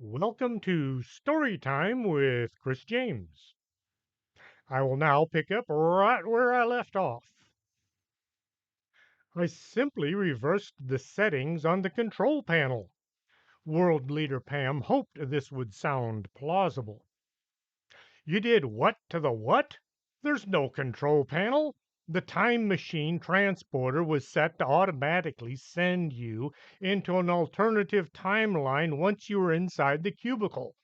Welcome to Story Time with Chris James. I will now pick up right where I left off. I simply reversed the settings on the control panel. World leader Pam hoped this would sound plausible. You did what to the what? There's no control panel. The time machine transporter was set to automatically send you into an alternative timeline once you were inside the cubicle.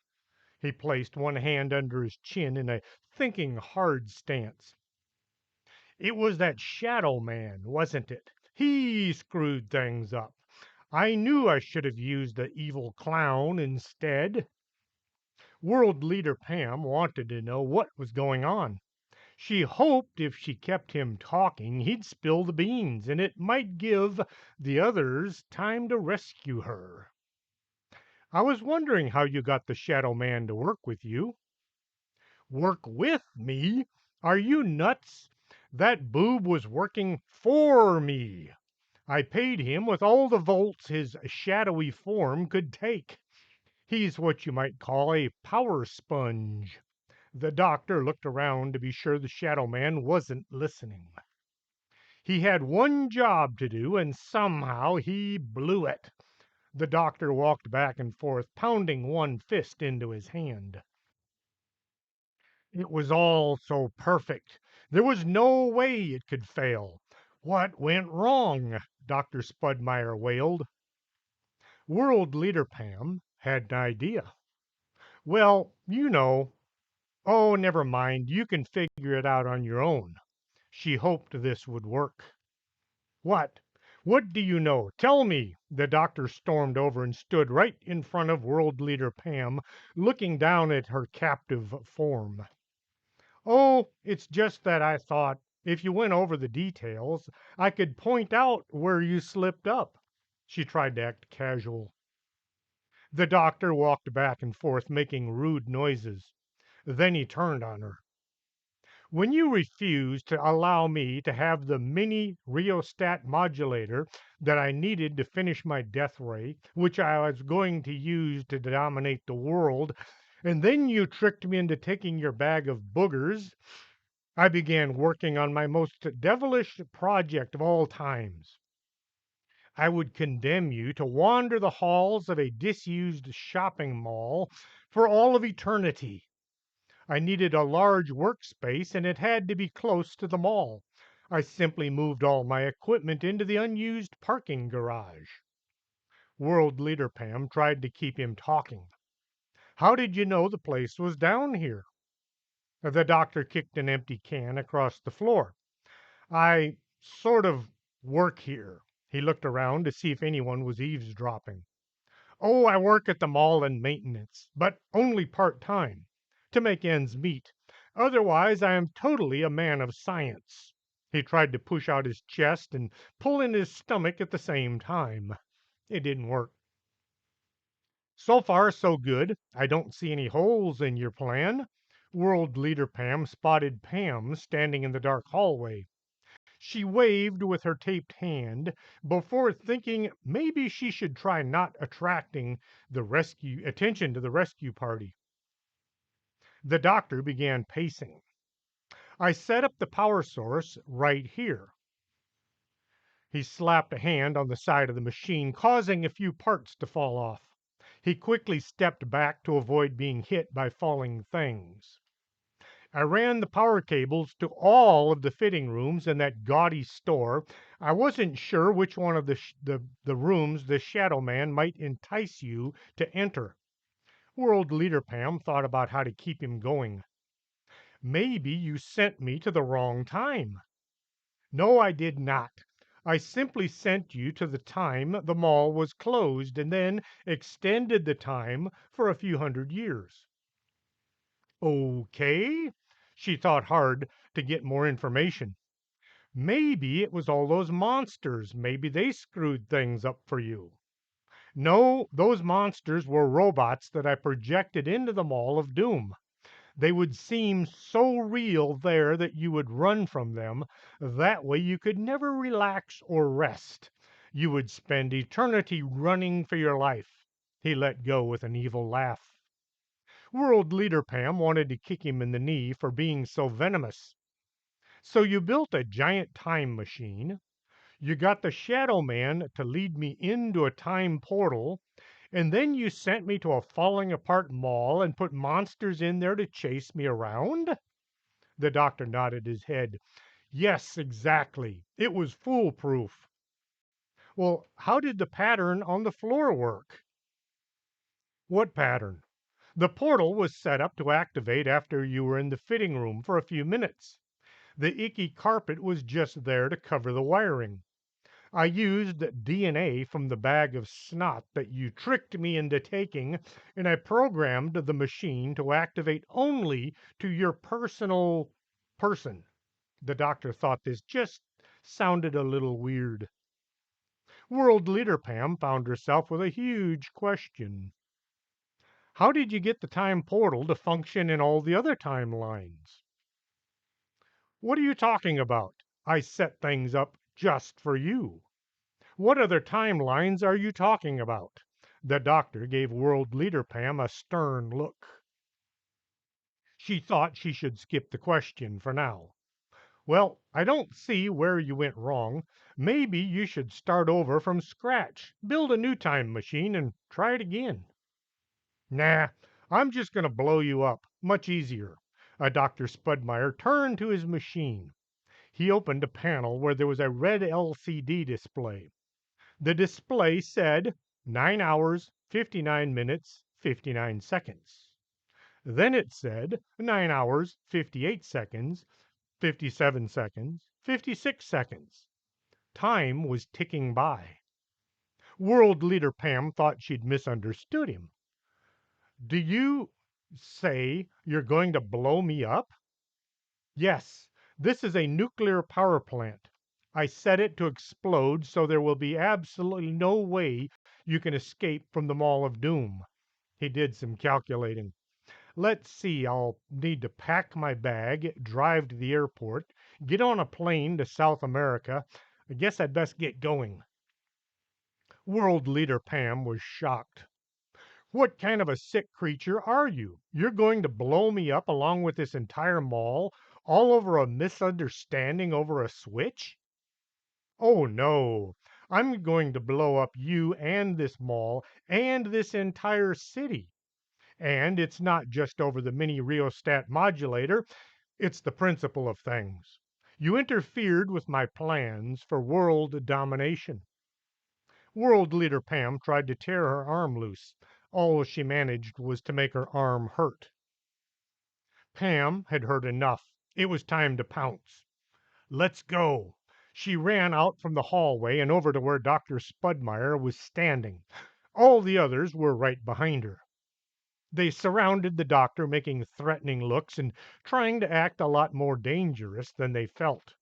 He placed one hand under his chin in a thinking hard stance. It was that shadow man, wasn't it? He screwed things up. I knew I should have used the evil clown instead. World leader Pam wanted to know what was going on. She hoped if she kept him talking, he'd spill the beans, and it might give the others time to rescue her. I was wondering how you got the shadow man to work with you. Work with me? Are you nuts? That boob was working for me. I paid him with all the volts his shadowy form could take. He's what you might call a power sponge. The doctor looked around to be sure the shadow man wasn't listening. He had one job to do, and somehow he blew it. The doctor walked back and forth, pounding one fist into his hand. It was all so perfect. There was no way it could fail. What went wrong? Dr. Spudmeyer wailed. World leader Pam had an idea. Well, oh, never mind. You can figure it out on your own. She hoped this would work. What? What do you know? Tell me. The doctor stormed over and stood right in front of world leader Pam, looking down at her captive form. Oh, it's just that I thought if you went over the details, I could point out where you slipped up. She tried to act casual. The doctor walked back and forth, making rude noises. Then he turned on her. When you refused to allow me to have the mini rheostat modulator that I needed to finish my death ray, which I was going to use to dominate the world, and then you tricked me into taking your bag of boogers, I began working on my most devilish project of all times. I would condemn you to wander the halls of a disused shopping mall for all of eternity. I needed a large workspace, and it had to be close to the mall. I simply moved all my equipment into the unused parking garage. World leader Pam tried to keep him talking. How did you know the place was down here? The doctor kicked an empty can across the floor. I sort of work here. He looked around to see if anyone was eavesdropping. Oh, I work at the mall in maintenance, but only part time, to make ends meet. Otherwise, I am totally a man of science. He tried to push out his chest and pull in his stomach at the same time. It didn't work. So far, so good. I don't see any holes in your plan. World leader Pam spotted Pam standing in the dark hallway. She waved with her taped hand before thinking maybe she should try not attracting the rescue attention to the rescue party. The doctor began pacing. I set up the power source right here. He slapped a hand on the side of the machine, causing a few parts to fall off. He quickly stepped back to avoid being hit by falling things. I ran the power cables to all of the fitting rooms in that gaudy store. I wasn't sure which one of the rooms the shadow man might entice you to enter. World leader Pam thought about how to keep him going. Maybe you sent me to the wrong time. No, I did not. I simply sent you to the time the mall was closed and then extended the time for a few hundred years. Okay. She thought hard to get more information. Maybe it was all those monsters. Maybe they screwed things up for you. No, those monsters were robots that I projected into the Mall of Doom. They would seem so real there that you would run from them. That way you could never relax or rest. You would spend eternity running for your life. He let go with an evil laugh. World leader Pam wanted to kick him in the knee for being so venomous. So you built a giant time machine. You got the Shadow Man to lead me into a time portal, and then you sent me to a falling apart mall and put monsters in there to chase me around? The doctor nodded his head. Yes, exactly. It was foolproof. Well, how did the pattern on the floor work? What pattern? The portal was set up to activate after you were in the fitting room for a few minutes. The icky carpet was just there to cover the wiring. I used DNA from the bag of snot that you tricked me into taking, and I programmed the machine to activate only to your personal person. The doctor thought this just sounded a little weird. World leader Pam found herself with a huge question. How did you get the time portal to function in all the other timelines? What are you talking about? I set things up just for you. What other timelines are you talking about? The doctor gave world leader Pam a stern look. She thought she should skip the question for now. Well, I don't see where you went wrong. Maybe you should start over from scratch, build a new time machine, and try it again. Nah, I'm just going to blow you up. Much easier. Dr. Spudmeyer turned to his machine. He opened a panel where there was a red LCD display. The display said 9 hours, 59 minutes, 59 seconds. Then it said 9 hours, 58 seconds, 57 seconds, 56 seconds. Time was ticking by. World leader Pam thought she'd misunderstood him. Do you say you're going to blow me up? Yes, this is a nuclear power plant. I set it to explode so there will be absolutely no way you can escape from the Mall of Doom. He did some calculating. Let's see, I'll need to pack my bag, drive to the airport, get on a plane to South America. I guess I'd best get going. World leader Pam was shocked. What kind of a sick creature are you? You're going to blow me up along with this entire mall, all over a misunderstanding over a switch? Oh no, I'm going to blow up you and this mall and this entire city. And it's not just over the mini rheostat modulator, it's the principle of things. You interfered with my plans for world domination. World leader Pam tried to tear her arm loose. All she managed was to make her arm hurt. Pam had heard enough. It was time to pounce. Let's go. She ran out from the hallway and over to where Dr. Spudmeyer was standing. All the others were right behind her. They surrounded the doctor, making threatening looks and trying to act a lot more dangerous than they felt.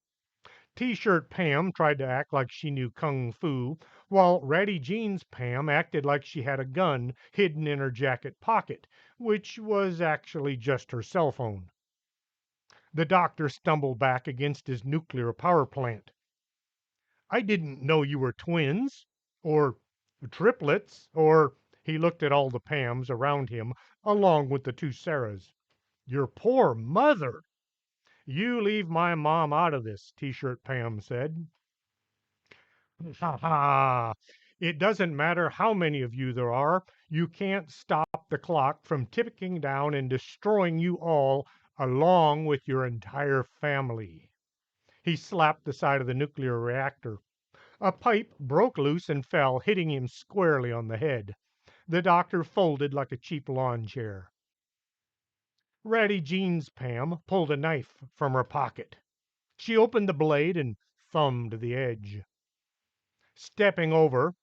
T-shirt Pam tried to act like she knew kung fu, while Ratty Jeans Pam acted like she had a gun hidden in her jacket pocket, which was actually just her cell phone. The doctor stumbled back against his nuclear power plant. I didn't know you were twins, or triplets, or he looked at all the Pams around him, along with the two Sarahs. Your poor mother. You leave my mom out of this, T-shirt Pam said. Ha ha! It doesn't matter how many of you there are, you can't stop the clock from ticking down and destroying you all along with your entire family. He slapped the side of the nuclear reactor. A pipe broke loose and fell, hitting him squarely on the head. The doctor folded like a cheap lawn chair. Ratty Jeans Pam pulled a knife from her pocket. She opened the blade and thumbed the edge. Stepping over,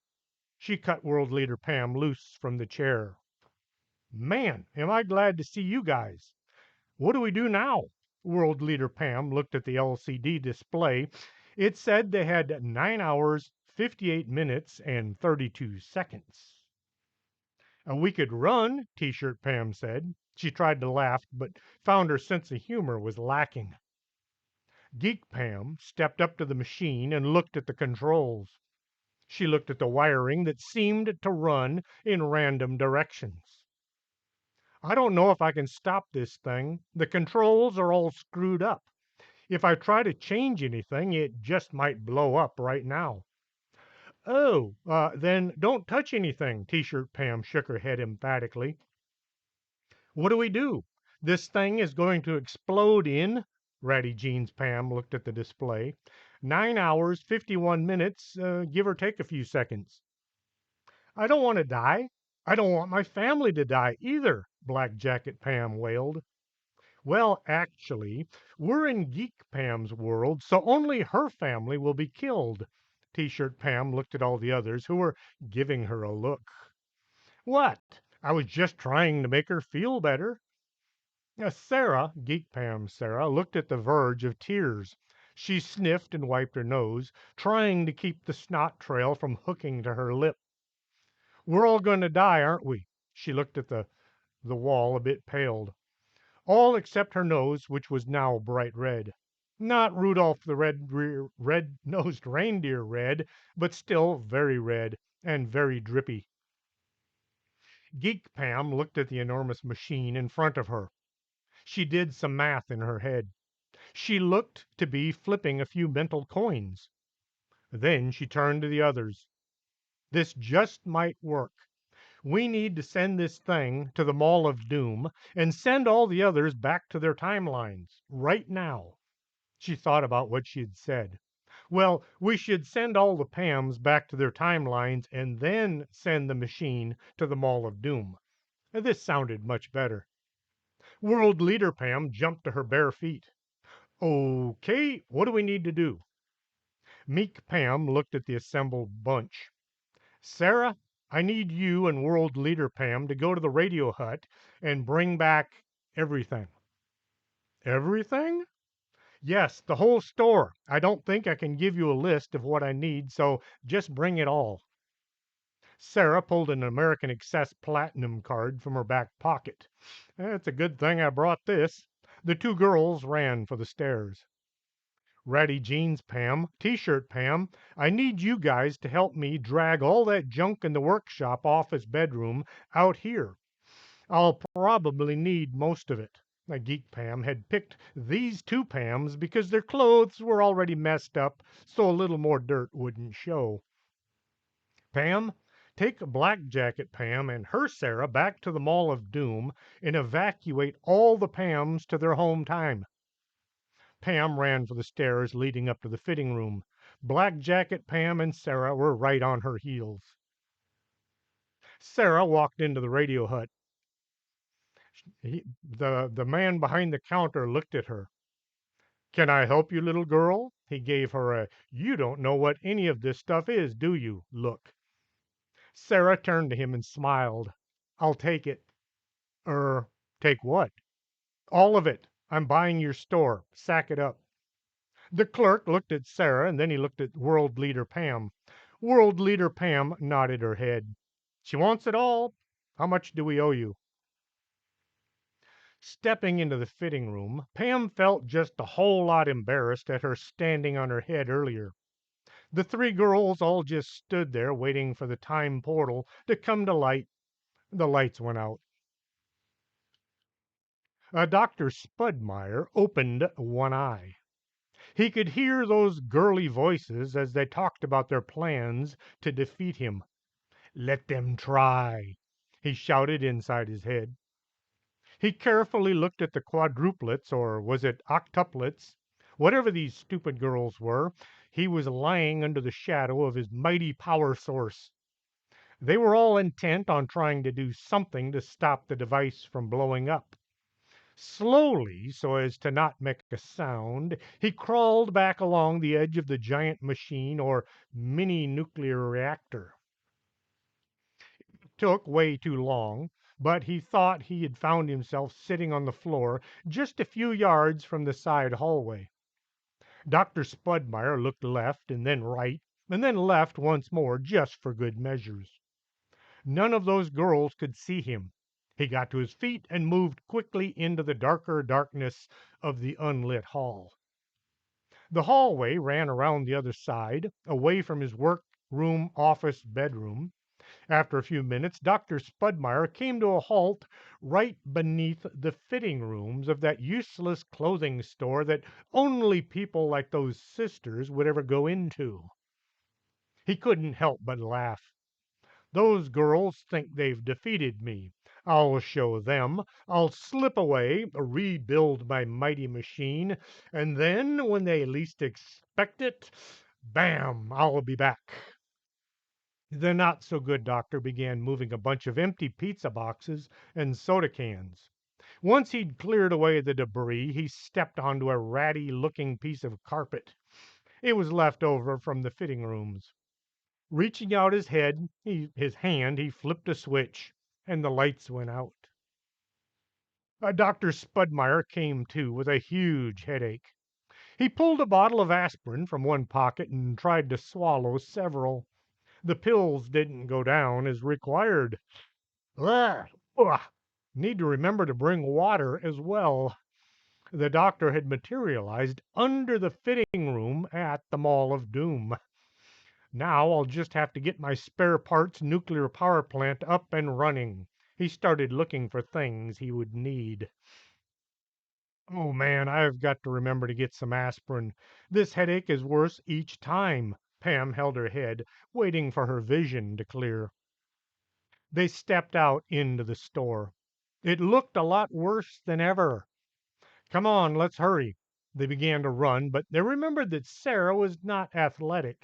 she cut world leader Pam loose from the chair. Man, am I glad to see you guys. What do we do now? World leader Pam looked at the LCD display. It said they had 9 hours, 58 minutes, and 32 seconds. We could run, T-shirt Pam said. She tried to laugh, but found her sense of humor was lacking. Geek Pam stepped up to the machine and looked at the controls. She looked at the wiring that seemed to run in random directions. I don't know if I can stop this thing. The controls are all screwed up. If I try to change anything, it just might blow up right now. Oh, then don't touch anything, T-shirt Pam shook her head emphatically. What do we do? This thing is going to explode in. Ratty Jeans Pam looked at the display. 9 hours, 51 minutes, give or take a few seconds. I don't want to die. I don't want my family to die either, Black Jacket Pam wailed. Well, actually, we're in Geek Pam's world, so only her family will be killed. T-shirt Pam looked at all the others who were giving her a look. What? I was just trying to make her feel better. Sarah, Geek Pam Sarah, looked at the verge of tears. She sniffed and wiped her nose, trying to keep the snot trail from hooking to her lip. We're all going to die, aren't we? She looked at the wall, a bit paled. All except her nose, which was now bright red. Not Rudolph the red-nosed reindeer red, but still very red and very drippy. Geek Pam looked at the enormous machine in front of her. She did some math in her head. She looked to be flipping a few mental coins. Then she turned to the others. This just might work. We need to send this thing to the Mall of Doom and send all the others back to their timelines right now. She thought about what she had said. Well, we should send all the Pams back to their timelines and then send the machine to the Mall of Doom. This sounded much better. World Leader Pam jumped to her bare feet. Okay, what do we need to do? Meek Pam looked at the assembled bunch. Sarah, I need you and World Leader Pam to go to the radio hut and bring back everything. Everything? Yes, the whole store. I don't think I can give you a list of what I need, so just bring it all. Sarah pulled an American Excess Platinum card from her back pocket. It's a good thing I brought this. The two girls ran for the stairs. Ratty Jeans Pam, T-shirt Pam, I need you guys to help me drag all that junk in the workshop office bedroom out here. I'll probably need most of it. Geek Pam had picked these two Pams because their clothes were already messed up, so a little more dirt wouldn't show. Pam, take Black Jacket Pam and her Sarah back to the Mall of Doom and evacuate all the Pams to their home time. Pam ran for the stairs leading up to the fitting room. Black Jacket Pam and Sarah were right on her heels. Sarah walked into the radio hut. The man behind the counter looked at her. Can I help you, little girl? He gave her a you don't know what any of this stuff is, do you? Look. Sarah turned to him and smiled. I'll take it. Take what? All of it. I'm buying your store. Sack it up. The clerk looked at Sarah and then he looked at World Leader Pam. World Leader Pam nodded her head. She wants it all. How much do we owe you? Stepping into the fitting room, Pam felt just a whole lot embarrassed at her standing on her head earlier. The three girls all just stood there waiting for the time portal to come to light. The lights went out. Dr. Spudmeyer opened one eye. He could hear those girly voices as they talked about their plans to defeat him. Let them try, he shouted inside his head. He carefully looked at the quadruplets, or was it octuplets? Whatever these stupid girls were, he was lying under the shadow of his mighty power source. They were all intent on trying to do something to stop the device from blowing up. Slowly, so as to not make a sound, he crawled back along the edge of the giant machine or mini nuclear reactor. It took way too long, but he thought he had found himself sitting on the floor just a few yards from the side hallway. Dr. Spudmeyer looked left and then right and then left once more just for good measures. None of those girls could see him. He got to his feet and moved quickly into the darker darkness of the unlit hall. The hallway ran around the other side, away from his work room, office, bedroom. After a few minutes, Dr. Spudmeyer came to a halt right beneath the fitting rooms of that useless clothing store that only people like those sisters would ever go into. He couldn't help but laugh. Those girls think they've defeated me. I'll show them. I'll slip away, rebuild my mighty machine, and then, when they least expect it, bam, I'll be back. The not so good doctor began moving a bunch of empty pizza boxes and soda cans. Once he'd cleared away the debris, he stepped onto a ratty looking piece of carpet. It was left over from the fitting rooms. Reaching out his hand, he flipped a switch, and the lights went out. Dr. Spudmeyer came to with a huge headache. He pulled a bottle of aspirin from one pocket and tried to swallow several. The pills didn't go down as required. Ugh, ugh. Need to remember to bring water as well. The doctor had materialized under the fitting room at the Mall of Doom. Now I'll just have to get my spare parts nuclear power plant up and running. He started looking for things he would need. Oh man, I've got to remember to get some aspirin. This headache is worse each time. Pam held her head, waiting for her vision to clear. They stepped out into the store. It looked a lot worse than ever. Come on, let's hurry. They began to run, but they remembered that Sarah was not athletic.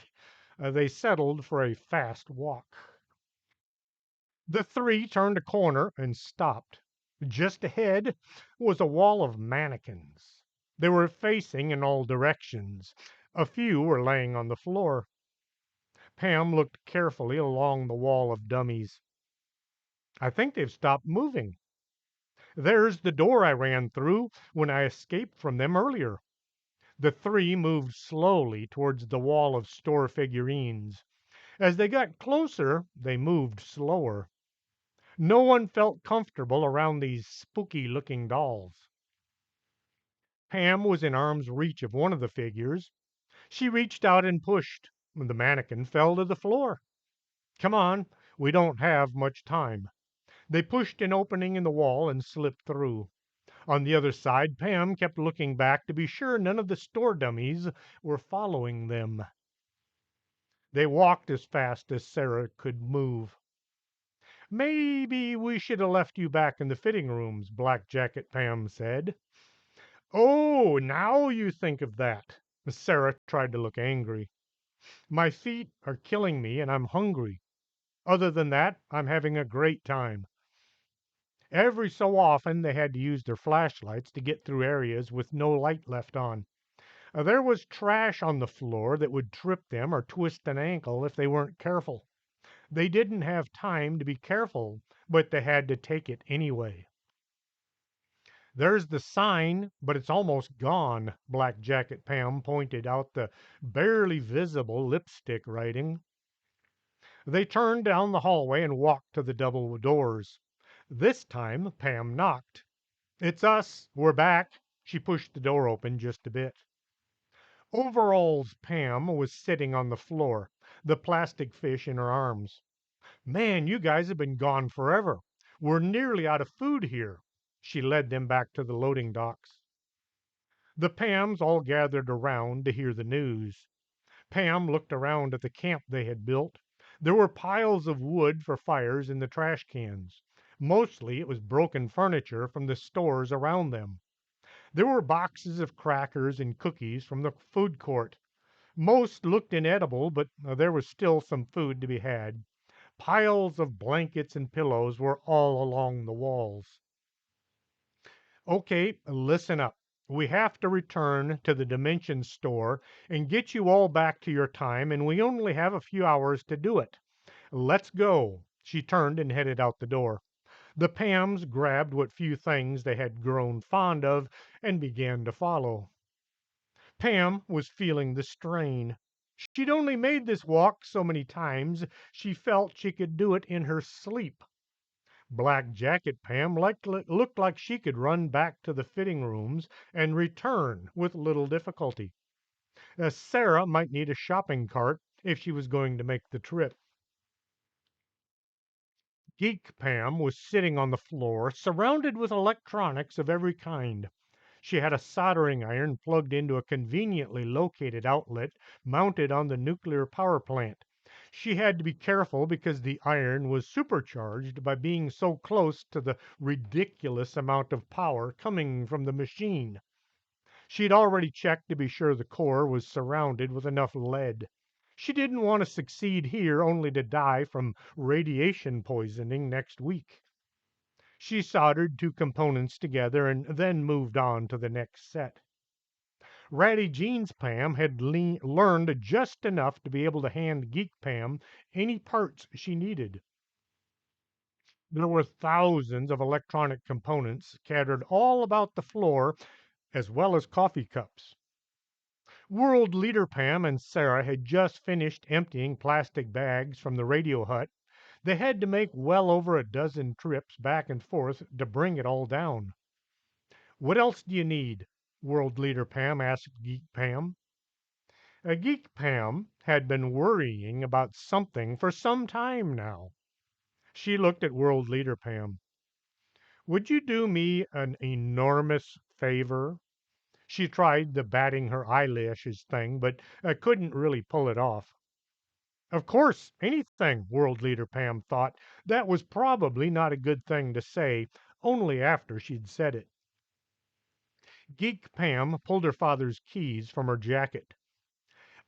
They settled for a fast walk. The three turned a corner and stopped. Just ahead was a wall of mannequins. They were facing in all directions. A few were laying on the floor. Pam looked carefully along the wall of dummies. I think they've stopped moving. There's the door I ran through when I escaped from them earlier. The three moved slowly towards the wall of store figurines. As they got closer, they moved slower. No one felt comfortable around these spooky-looking dolls. Pam was in arm's reach of one of the figures. She reached out and pushed. The mannequin fell to the floor. Come on, we don't have much time. They pushed an opening in the wall and slipped through. On the other side, Pam kept looking back to be sure none of the store dummies were following them. They walked as fast as Sarah could move. Maybe we should have left you back in the fitting rooms, Black Jacket Pam said. Oh, now you think of that. Sarah tried to look angry. My feet are killing me and I'm hungry. Other than that, I'm having a great time. Every so often, they had to use their flashlights to get through areas with no light left on. There was trash on the floor that would trip them or twist an ankle if they weren't careful. They didn't have time to be careful, but they had to take it anyway. There's the sign, but it's almost gone. Black Jacket Pam pointed out the barely visible lipstick writing. They turned down the hallway and walked to the double doors. This time Pam knocked. It's us. We're back. She pushed the door open just a bit. Overalls Pam was sitting on the floor, the plastic fish in her arms. Man, you guys have been gone forever. We're nearly out of food here. She led them back to the loading docks. The Pams all gathered around to hear the news. Pam looked around at the camp they had built. There were piles of wood for fires in the trash cans. Mostly it was broken furniture from the stores around them. There were boxes of crackers and cookies from the food court. Most looked inedible, but there was still some food to be had. Piles of blankets and pillows were all along the walls. Okay, listen up. We have to return to the Dimension store and get you all back to your time, and we only have a few hours to do it. Let's go. She turned and headed out the door. The Pams grabbed what few things they had grown fond of and began to follow. Pam was feeling the strain. She'd only made this walk so many times she felt she could do it in her sleep. Black Jacket Pam looked like she could run back to the fitting rooms and return with little difficulty. Sarah might need a shopping cart, if she was going to make the trip. Geek Pam was sitting on the floor, surrounded with electronics of every kind. She had a soldering iron plugged into a conveniently located outlet mounted on the nuclear power plant. She had to be careful because the iron was supercharged by being so close to the ridiculous amount of power coming from the machine. She'd already checked to be sure the core was surrounded with enough lead. She didn't want to succeed here only to die from radiation poisoning next week. She soldered two components together and then moved on to the next set. Ratty Jeans Pam had learned just enough to be able to hand Geek Pam any parts she needed. There were thousands of electronic components scattered all about the floor, as well as coffee cups. World Leader Pam and Sarah had just finished emptying plastic bags from the radio hut. They had to make well over a dozen trips back and forth to bring it all down. "What else do you need?" World Leader Pam asked Geek Pam. Geek Pam had been worrying about something for some time now. She looked at World Leader Pam. "Would you do me an enormous favor?" She tried the batting her eyelashes thing, but couldn't really pull it off. Of course, anything, World Leader Pam thought. That was probably not a good thing to say, only after she'd said it. Geek Pam pulled her father's keys from her jacket.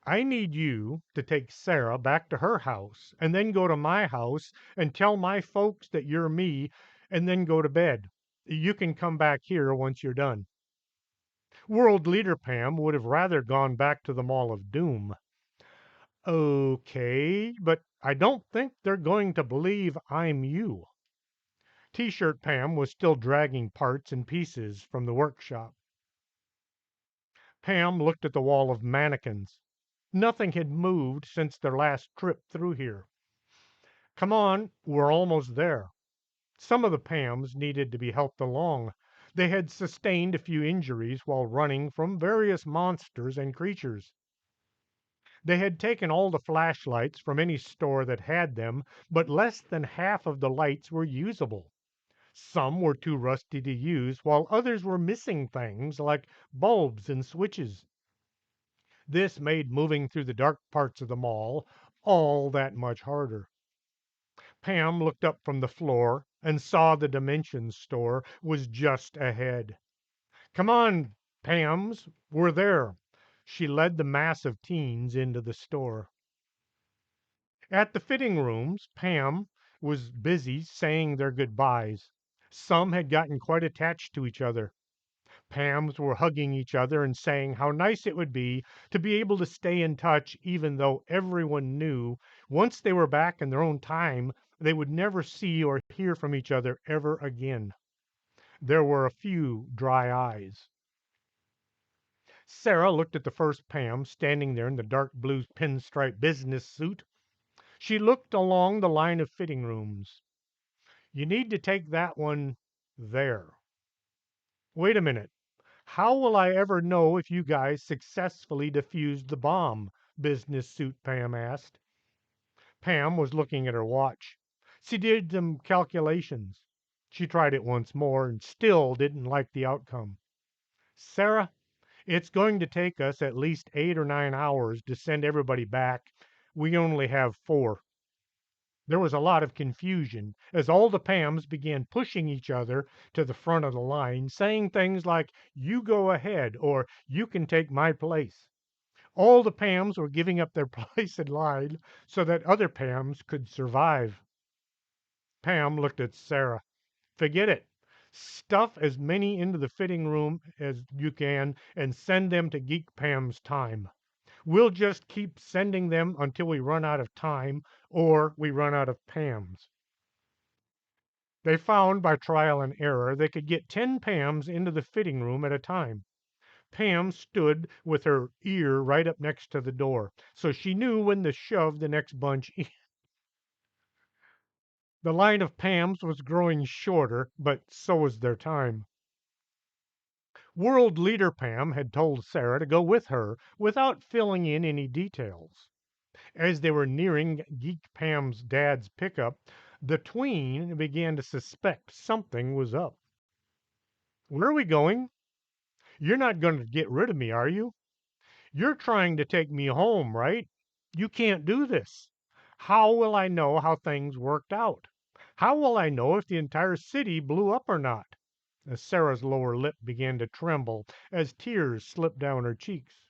"I need you to take Sarah back to her house, and then go to my house and tell my folks that you're me, and then go to bed. You can come back here once you're done." World Leader Pam would have rather gone back to the Mall of Doom. "Okay, but I don't think they're going to believe I'm you." T-shirt Pam was still dragging parts and pieces from the workshop. Pam looked at the wall of mannequins. Nothing had moved since their last trip through here. "Come on, we're almost there." Some of the Pams needed to be helped along. They had sustained a few injuries while running from various monsters and creatures. They had taken all the flashlights from any store that had them, but less than half of the lights were usable. Some were too rusty to use, while others were missing things like bulbs and switches. This made moving through the dark parts of the mall all that much harder. Pam looked up from the floor and saw the Dimensions store was just ahead. "Come on, Pams, we're there." She led the mass of teens into the store. At the fitting rooms, Pam was busy saying their goodbyes. Some had gotten quite attached to each other. Pams were hugging each other and saying how nice it would be to be able to stay in touch, even though everyone knew once they were back in their own time, they would never see or hear from each other ever again. There were a few dry eyes. Sarah looked at the first Pam standing there in the dark blue pinstripe business suit. She looked along the line of fitting rooms. "You need to take that one there." "Wait a minute. How will I ever know if you guys successfully defused the bomb?" Business Suit Pam asked. Pam was looking at her watch. She did some calculations. She tried it once more and still didn't like the outcome. "Sarah, it's going to take us at least 8 or 9 hours to send everybody back. We only have 4." There was a lot of confusion as all the Pams began pushing each other to the front of the line, saying things like, "You go ahead," or "You can take my place." All the Pams were giving up their place in line so that other Pams could survive. Pam looked at Sarah. "Forget it. Stuff as many into the fitting room as you can and send them to Geek Pam's time. We'll just keep sending them until we run out of time or we run out of Pams." They found by trial and error they could get 10 Pams into the fitting room at a time. Pam stood with her ear right up next to the door, so she knew when to shove the next bunch in. The line of Pams was growing shorter, but so was their time. World Leader Pam had told Sarah to go with her without filling in any details. As they were nearing Geek Pam's dad's pickup, the tween began to suspect something was up. Where are we going? You're not going to get rid of me, are you? You're trying to take me home, right? You can't do this. How will I know how things worked out? How will I know if the entire city blew up or not? Sarah's lower lip began to tremble as tears slipped down her cheeks.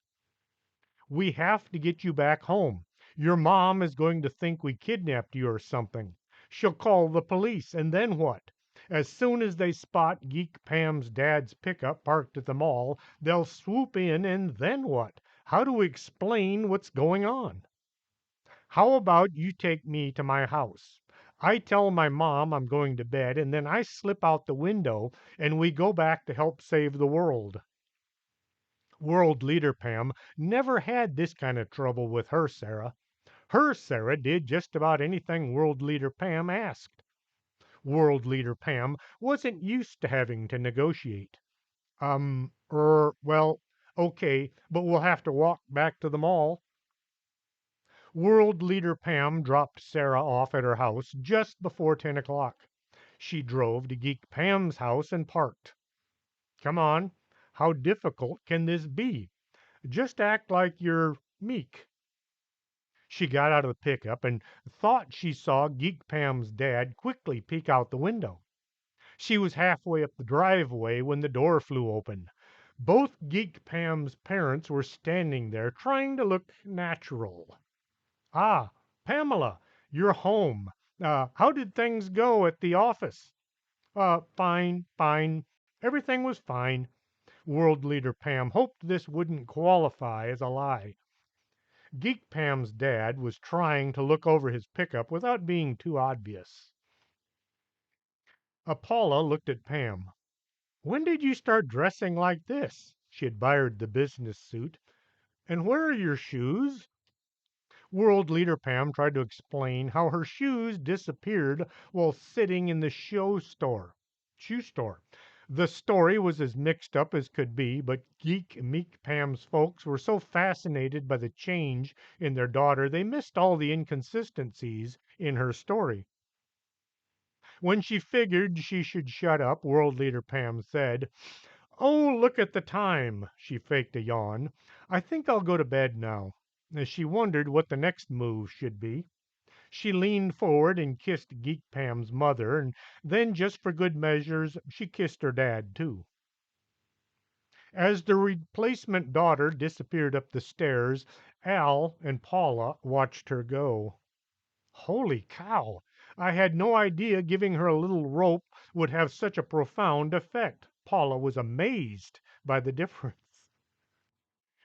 We have to get you back home. Your mom is going to think we kidnapped you or something. She'll call the police, and then what? As soon as they spot Geek Pam's dad's pickup parked at the mall, they'll swoop in, and then what? How do we explain what's going on? How about you take me to my house? I tell my mom I'm going to bed, and then I slip out the window, and we go back to help save the world. World leader Pam never had this kind of trouble with her Sarah. Her Sarah did just about anything World leader Pam asked. World leader Pam wasn't used to having to negotiate. Well, okay, but we'll have to walk back to the mall. World leader Pam dropped Sarah off at her house just before 10 o'clock. She drove to Geek Pam's house and parked. Come on, how difficult can this be? Just act like you're meek. She got out of the pickup and thought she saw Geek Pam's dad quickly peek out the window. She was halfway up the driveway when the door flew open. Both Geek Pam's parents were standing there trying to look natural. Ah, Pamela, you're home. How did things go at the office? Fine, fine. Everything was fine. World leader Pam hoped this wouldn't qualify as a lie. Geek Pam's dad was trying to look over his pickup without being too obvious. Paula looked at Pam. When did you start dressing like this? She admired the business suit. And where are your shoes? World leader Pam tried to explain how her shoes disappeared while sitting in the shoe store. The story was as mixed up as could be, but Geek Meek Pam's folks were so fascinated by the change in their daughter they missed all the inconsistencies in her story. When she figured she should shut up, World leader Pam said, "Oh, look at the time." She faked a yawn. "I think I'll go to bed now." As she wondered what the next move should be, she leaned forward and kissed Geek Pam's mother, and then, just for good measures, she kissed her dad, too. As the replacement daughter disappeared up the stairs, Al and Paula watched her go. Holy cow! I had no idea giving her a little rope would have such a profound effect. Paula was amazed by the difference.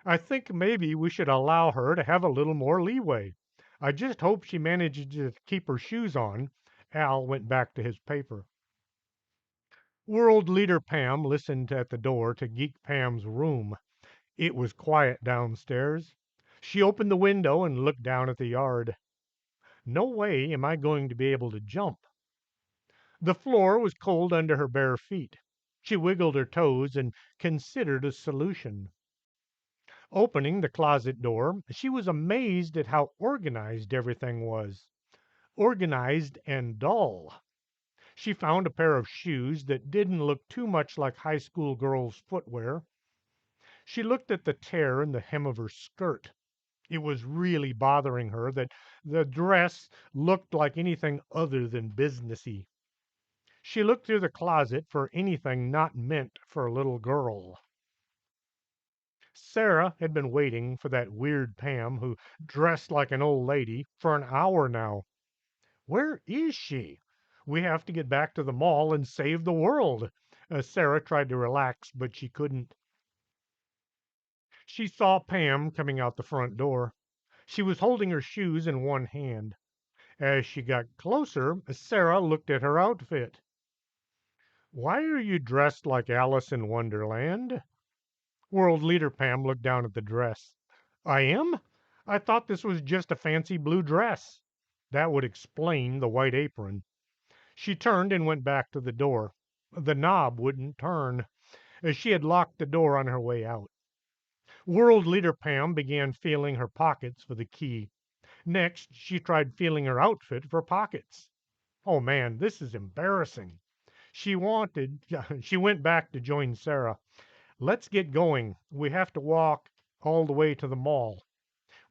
I think maybe we should allow her to have a little more leeway. I just hope she manages to keep her shoes on. Al went back to his paper. World leader Pam listened at the door to Geek Pam's room. It was quiet downstairs. She opened the window and looked down at the yard. No way am I going to be able to jump. The floor was cold under her bare feet. She wiggled her toes and considered a solution. Opening the closet door, she was amazed at how organized everything was. Organized and dull. She found a pair of shoes that didn't look too much like high school girls' footwear. She looked at the tear in the hem of her skirt. It was really bothering her that the dress looked like anything other than businessy. She looked through the closet for anything not meant for a little girl. Sarah had been waiting for that weird Pam who dressed like an old lady for an hour now. Where is she? We have to get back to the mall and save the world. Sarah tried to relax, but she couldn't. She saw Pam coming out the front door. She was holding her shoes in one hand. As she got closer, Sarah looked at her outfit. Why are you dressed like Alice in Wonderland? World leader Pam looked down at the dress. I am? I thought this was just a fancy blue dress. That would explain the white apron. She turned and went back to the door. The knob wouldn't turn, as she had locked the door on her way out. World leader Pam began feeling her pockets for the key. Next, she tried feeling her outfit for pockets. Oh man, this is embarrassing. She went back to join Sarah. Let's get going. We have to walk all the way to the mall.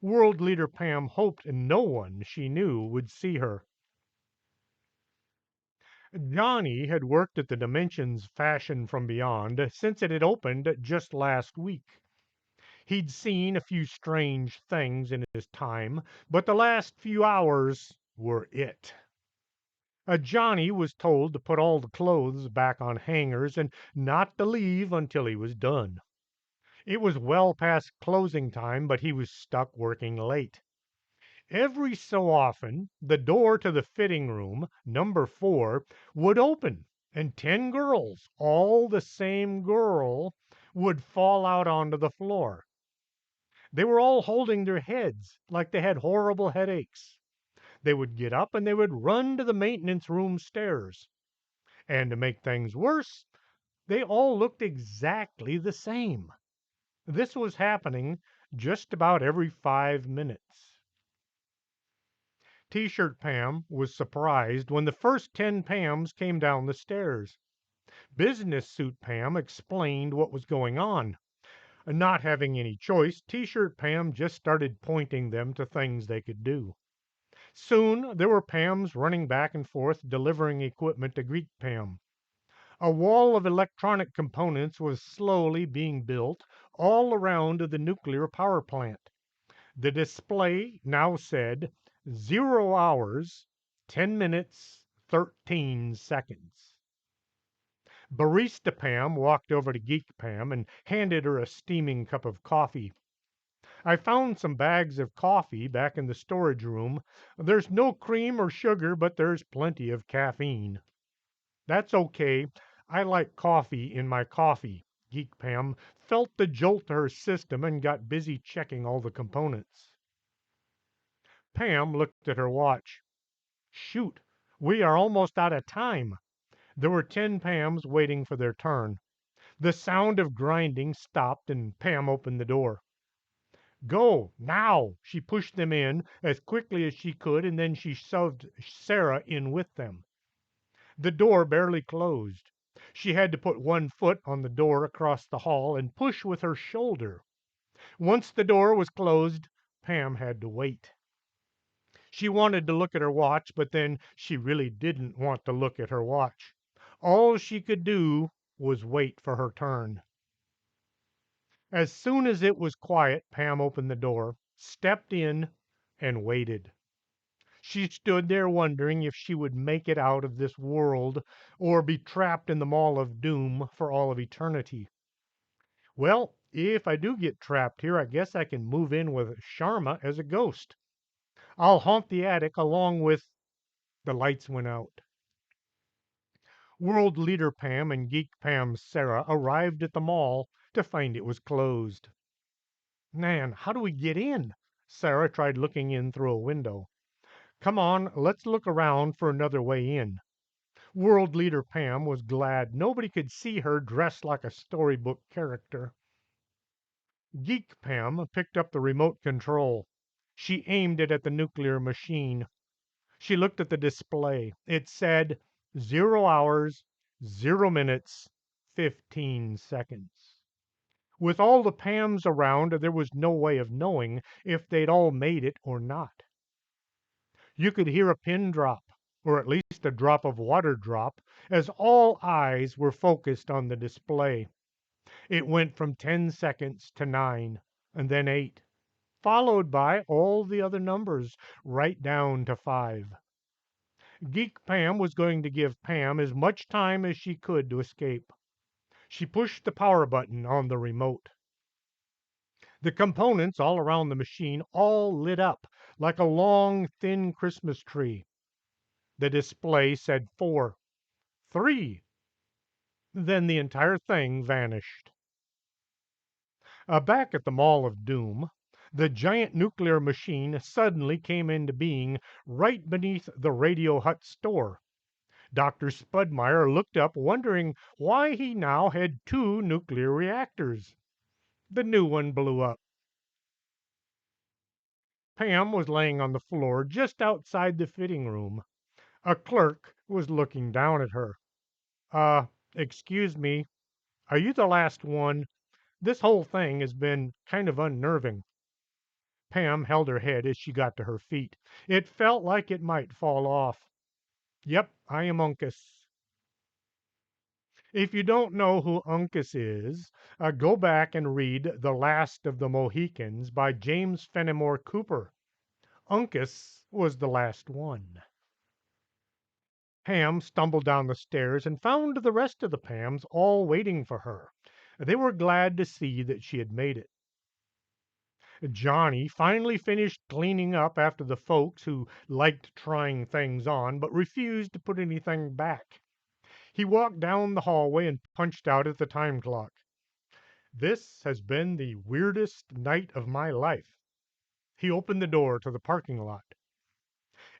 World leader Pam hoped no one she knew would see her. Johnny had worked at the Dimensions Fashion from Beyond since it had opened just last week. He'd seen a few strange things in his time, but the last few hours were it. Johnny was told to put all the clothes back on hangers and not to leave until he was done. It was well past closing time, but he was stuck working late. Every so often, the door to the fitting room, number 4, would open, and 10 girls, all the same girl, would fall out onto the floor. They were all holding their heads like they had horrible headaches. They would get up and they would run to the maintenance room stairs. And to make things worse, they all looked exactly the same. This was happening just about every 5 minutes. T-shirt Pam was surprised when the first 10 Pams came down the stairs. Business suit Pam explained what was going on. Not having any choice, T-shirt Pam just started pointing them to things they could do. Soon there were Pams running back and forth delivering equipment to Geek Pam. A wall of electronic components was slowly being built all around the nuclear power plant. The display now said 0 hours, 10 minutes, 13 seconds. Barista Pam walked over to Geek Pam and handed her a steaming cup of coffee. I found some bags of coffee back in the storage room. There's no cream or sugar, but there's plenty of caffeine. That's okay. I like coffee in my coffee. Geek Pam felt the jolt to her system and got busy checking all the components. Pam looked at her watch. Shoot, we are almost out of time. There were 10 Pams waiting for their turn. The sound of grinding stopped and Pam opened the door. Go, now! She pushed them in as quickly as she could, and then she shoved Sarah in with them. The door barely closed. She had to put one foot on the door across the hall and push with her shoulder. Once the door was closed, Pam had to wait. She wanted to look at her watch, but then she really didn't want to look at her watch. All she could do was wait for her turn. As soon as it was quiet, Pam opened the door, stepped in, and waited. She stood there wondering if she would make it out of this world or be trapped in the Mall of Doom for all of eternity. Well, if I do get trapped here, I guess I can move in with Sharma as a ghost. I'll haunt the attic along with. The lights went out. World leader Pam and Geek Pam's Sarah arrived at the mall to find it was closed. Man, how do we get in? Sarah tried looking in through a window. Come on, let's look around for another way in. World leader Pam was glad nobody could see her dressed like a storybook character. Geek Pam picked up the remote control. She aimed it at the nuclear machine. She looked at the display. It said 0 hours, 0 minutes, 15 seconds. With all the Pams around, there was no way of knowing if they'd all made it or not. You could hear a pin drop, or at least a drop of water drop, as all eyes were focused on the display. It went from 10 seconds to 9, and then 8, followed by all the other numbers, right down to 5. Geek Pam was going to give Pam as much time as she could to escape. She pushed the power button on the remote. The components all around the machine all lit up like a long, thin Christmas tree. The display said 4, 3. Then the entire thing vanished. Back at the Mall of Doom, the giant nuclear machine suddenly came into being right beneath the Radio Hut store. Dr. Spudmeyer looked up, wondering why he now had 2 nuclear reactors. The new one blew up. Pam was laying on the floor just outside the fitting room. A clerk was looking down at her. Uh, excuse me, are you the last one? This whole thing has been kind of unnerving. Pam held her head as she got to her feet. It felt like it might fall off. Yep, I am Uncas. If you don't know who Uncas is, go back and read The Last of the Mohicans by James Fenimore Cooper. Uncas was the last one. Pam stumbled down the stairs and found the rest of the Pams all waiting for her. They were glad to see that she had made it. Johnny finally finished cleaning up after the folks who liked trying things on but refused to put anything back. He walked down the hallway and punched out at the time clock. This has been the weirdest night of my life. He opened the door to the parking lot.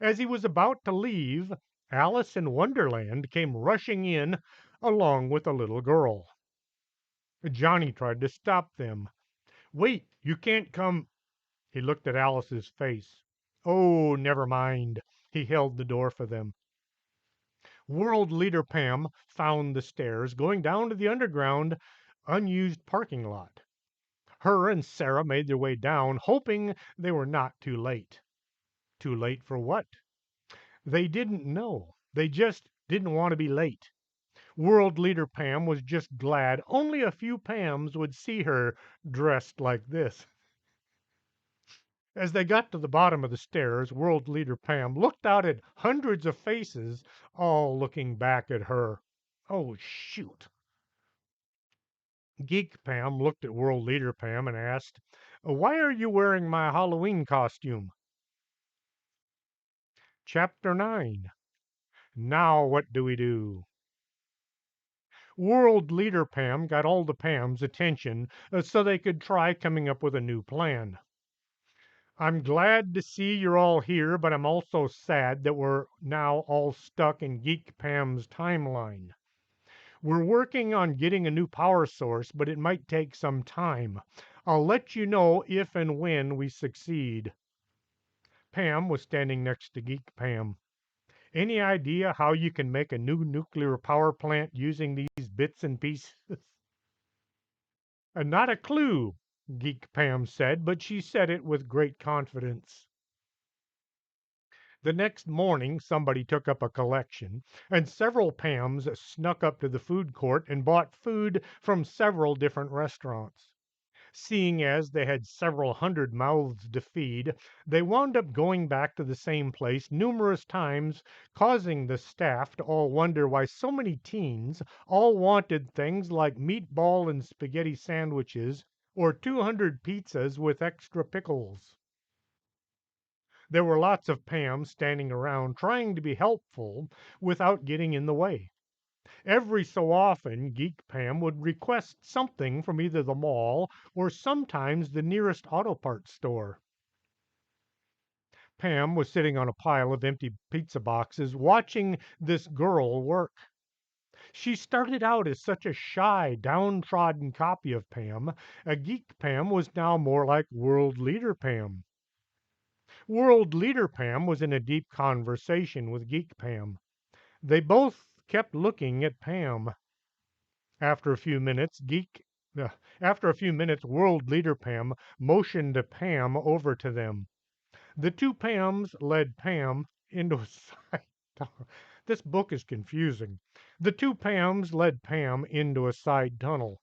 As he was about to leave, Alice in Wonderland came rushing in along with a little girl. Johnny tried to stop them. Wait, you can't come. He looked at Alice's face. Oh, never mind. He held the door for them. World Leader Pam found the stairs going down to the underground, unused parking lot. Her and Sarah made their way down, hoping they were not too late. Too late for what? They didn't know. They just didn't want to be late. World Leader Pam was just glad only a few Pams would see her dressed like this. As they got to the bottom of the stairs, World Leader Pam looked out at hundreds of faces, all looking back at her. Oh, shoot. Geek Pam looked at World Leader Pam and asked, Why are you wearing my Halloween costume? Chapter 9. Now what do we do? World Leader Pam got all the Pams' attention so they could try coming up with a new plan. I'm glad to see you're all here, but I'm also sad that we're now all stuck in Geek Pam's timeline. We're working on getting a new power source, but it might take some time. I'll let you know if and when we succeed. Pam was standing next to Geek Pam. Any idea how you can make a new nuclear power plant using these bits and pieces? Not a clue, Geek Pam said, but she said it with great confidence. The next morning somebody took up a collection, and several Pams snuck up to the food court and bought food from several different restaurants. Seeing as they had several hundred mouths to feed, they wound up going back to the same place numerous times, causing the staff to all wonder why so many teens all wanted things like meatball and spaghetti sandwiches or 200 pizzas with extra pickles. There were lots of Pams standing around trying to be helpful without getting in the way. Every so often, Geek Pam would request something from either the mall or sometimes the nearest auto parts store. Pam was sitting on a pile of empty pizza boxes watching this girl work. She started out as such a shy, downtrodden copy of Pam. A Geek Pam was now more like World Leader Pam. World Leader Pam was in a deep conversation with Geek Pam. They both kept looking at Pam. After a few minutes, uh, After a few minutes, World Leader Pam motioned Pam over to them. The two Pams led Pam into a side tunnel. This book is confusing. The two Pams led Pam into a side tunnel.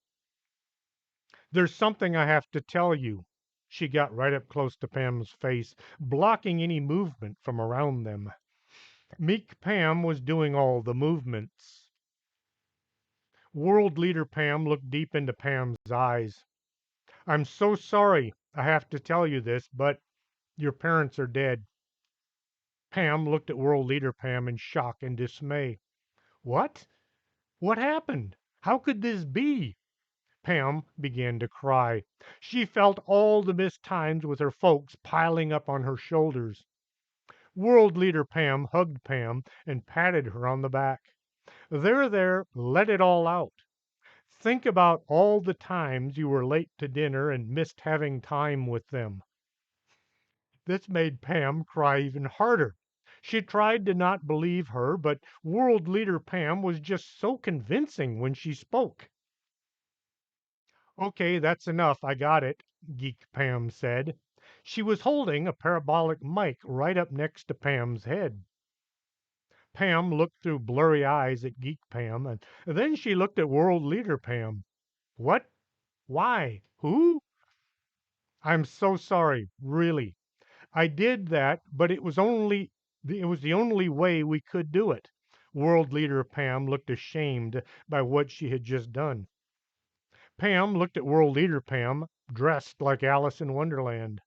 There's something I have to tell you. She got right up close to Pam's face, blocking any movement from around them. Meek Pam was doing all the movements. World Leader Pam looked deep into Pam's eyes. I'm so sorry I have to tell you this, but your parents are dead. Pam looked at World Leader Pam in shock and dismay. What? What happened? How could this be? Pam began to cry. She felt all the missed times with her folks piling up on her shoulders. World Leader Pam hugged Pam and patted her on the back. There, let it all out. Think about all the times you were late to dinner and missed having time with them. This made Pam cry even harder. She tried to not believe her, but world leader Pam was just so convincing when she spoke. Okay, that's enough. I got it, Geek Pam said. She was holding a parabolic mic right up next to Pam's head. Pam looked through blurry eyes at Geek Pam, and then she looked at world leader Pam. What? Why? Who? I'm so sorry, really. I did that, but it was the only way we could do it. World leader Pam looked ashamed by what she had just done. Pam looked at world leader Pam, dressed like Alice in Wonderland.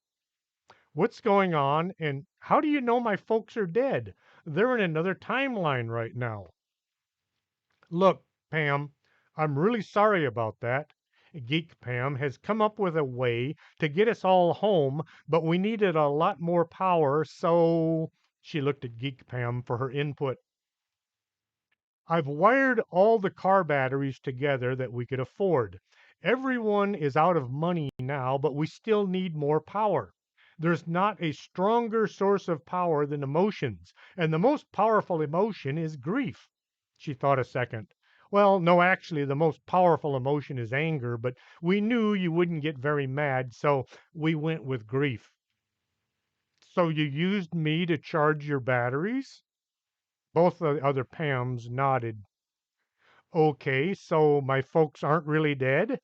What's going on, and how do you know my folks are dead? They're in another timeline right now. Look, Pam, I'm really sorry about that. Geek Pam has come up with a way to get us all home, but we needed a lot more power, so she looked at Geek Pam for her input. I've wired all the car batteries together that we could afford. Everyone is out of money now, but we still need more power. There's not a stronger source of power than emotions, and the most powerful emotion is grief. She thought a second. Well, no, actually, the most powerful emotion is anger, but we knew you wouldn't get very mad, so we went with grief. So you used me to charge your batteries? Both the other Pams nodded. Okay, so my folks aren't really dead?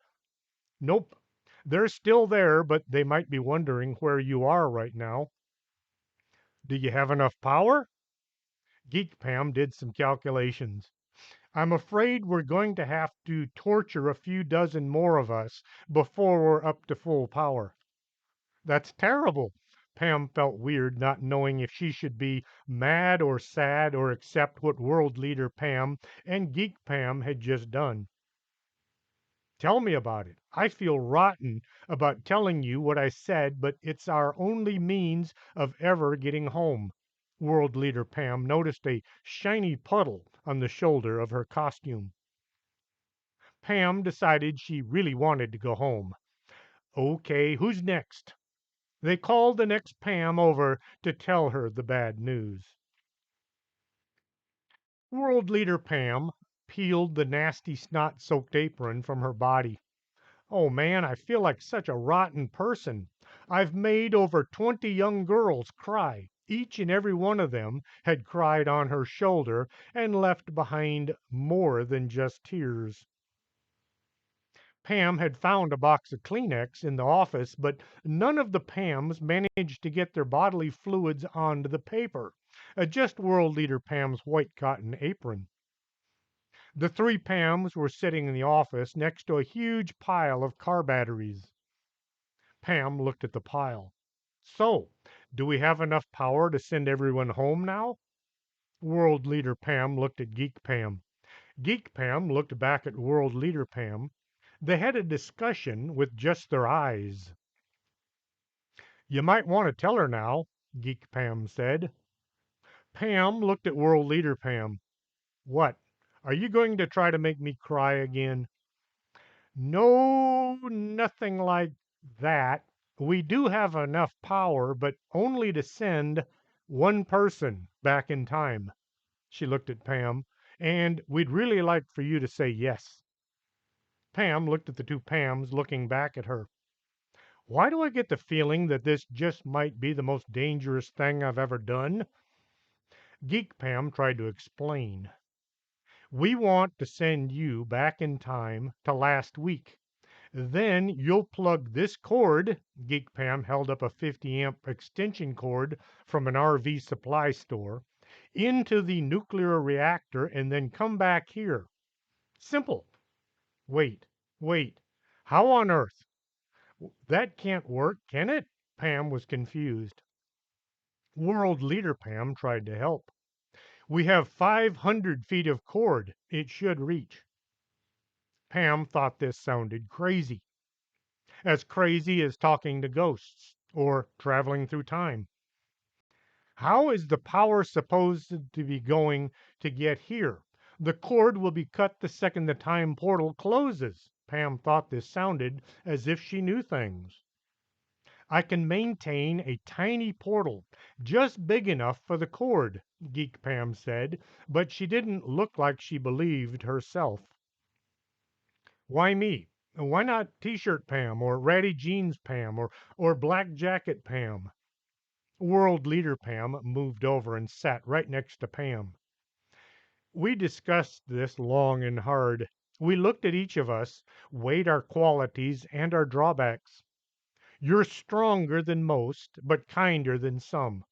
Nope. They're still there, but they might be wondering where you are right now. Do you have enough power? Geek Pam did some calculations. I'm afraid we're going to have to torture a few dozen more of us before we're up to full power. That's terrible. Pam felt weird not knowing if she should be mad or sad or accept what world leader Pam and Geek Pam had just done. Tell me about it. I feel rotten about telling you what I said, but it's our only means of ever getting home. World leader Pam noticed a shiny puddle on the shoulder of her costume. Pam decided she really wanted to go home. Okay, who's next? They called the next Pam over to tell her the bad news. World leader Pam peeled the nasty snot soaked apron from her body. Oh man, I feel like such a rotten person. I've made over 20 young girls cry. Each and every one of them had cried on her shoulder and left behind more than just tears. Pam had found a box of Kleenex in the office, but none of the Pams managed to get their bodily fluids onto the paper. Just world leader Pam's white cotton apron. The three Pams were sitting in the office next to a huge pile of car batteries. Pam looked at the pile. So, do we have enough power to send everyone home now? World leader Pam looked at Geek Pam. Geek Pam looked back at world leader Pam. They had a discussion with just their eyes. You might want to tell her now, Geek Pam said. Pam looked at world leader Pam. What? Are you going to try to make me cry again? No, nothing like that. We do have enough power, but only to send one person back in time. She looked at Pam, and we'd really like for you to say yes. Pam looked at the two Pams looking back at her. Why do I get the feeling that this just might be the most dangerous thing I've ever done? Geek Pam tried to explain. We want to send you back in time to last week. Then you'll plug this cord, Geek Pam held up a 50 amp extension cord from an RV supply store, into the nuclear reactor and then come back here. Simple. Wait, wait. How on earth? That can't work, can it? Pam was confused. World leader Pam tried to help. We have 500 feet of cord. It should reach. Pam thought this sounded crazy. As crazy as talking to ghosts or traveling through time. How is the power supposed to be going to get here? The cord will be cut the second the time portal closes. Pam thought this sounded as if she knew things. I can maintain a tiny portal just big enough for the cord, Geek Pam said, but she didn't look like she believed herself. Why me? Why not T-shirt Pam or Ratty Jeans Pam or Black Jacket Pam? World Leader Pam moved over and sat right next to Pam. We discussed this long and hard. We looked at each of us, weighed our qualities and our drawbacks. You're stronger than most, but kinder than some.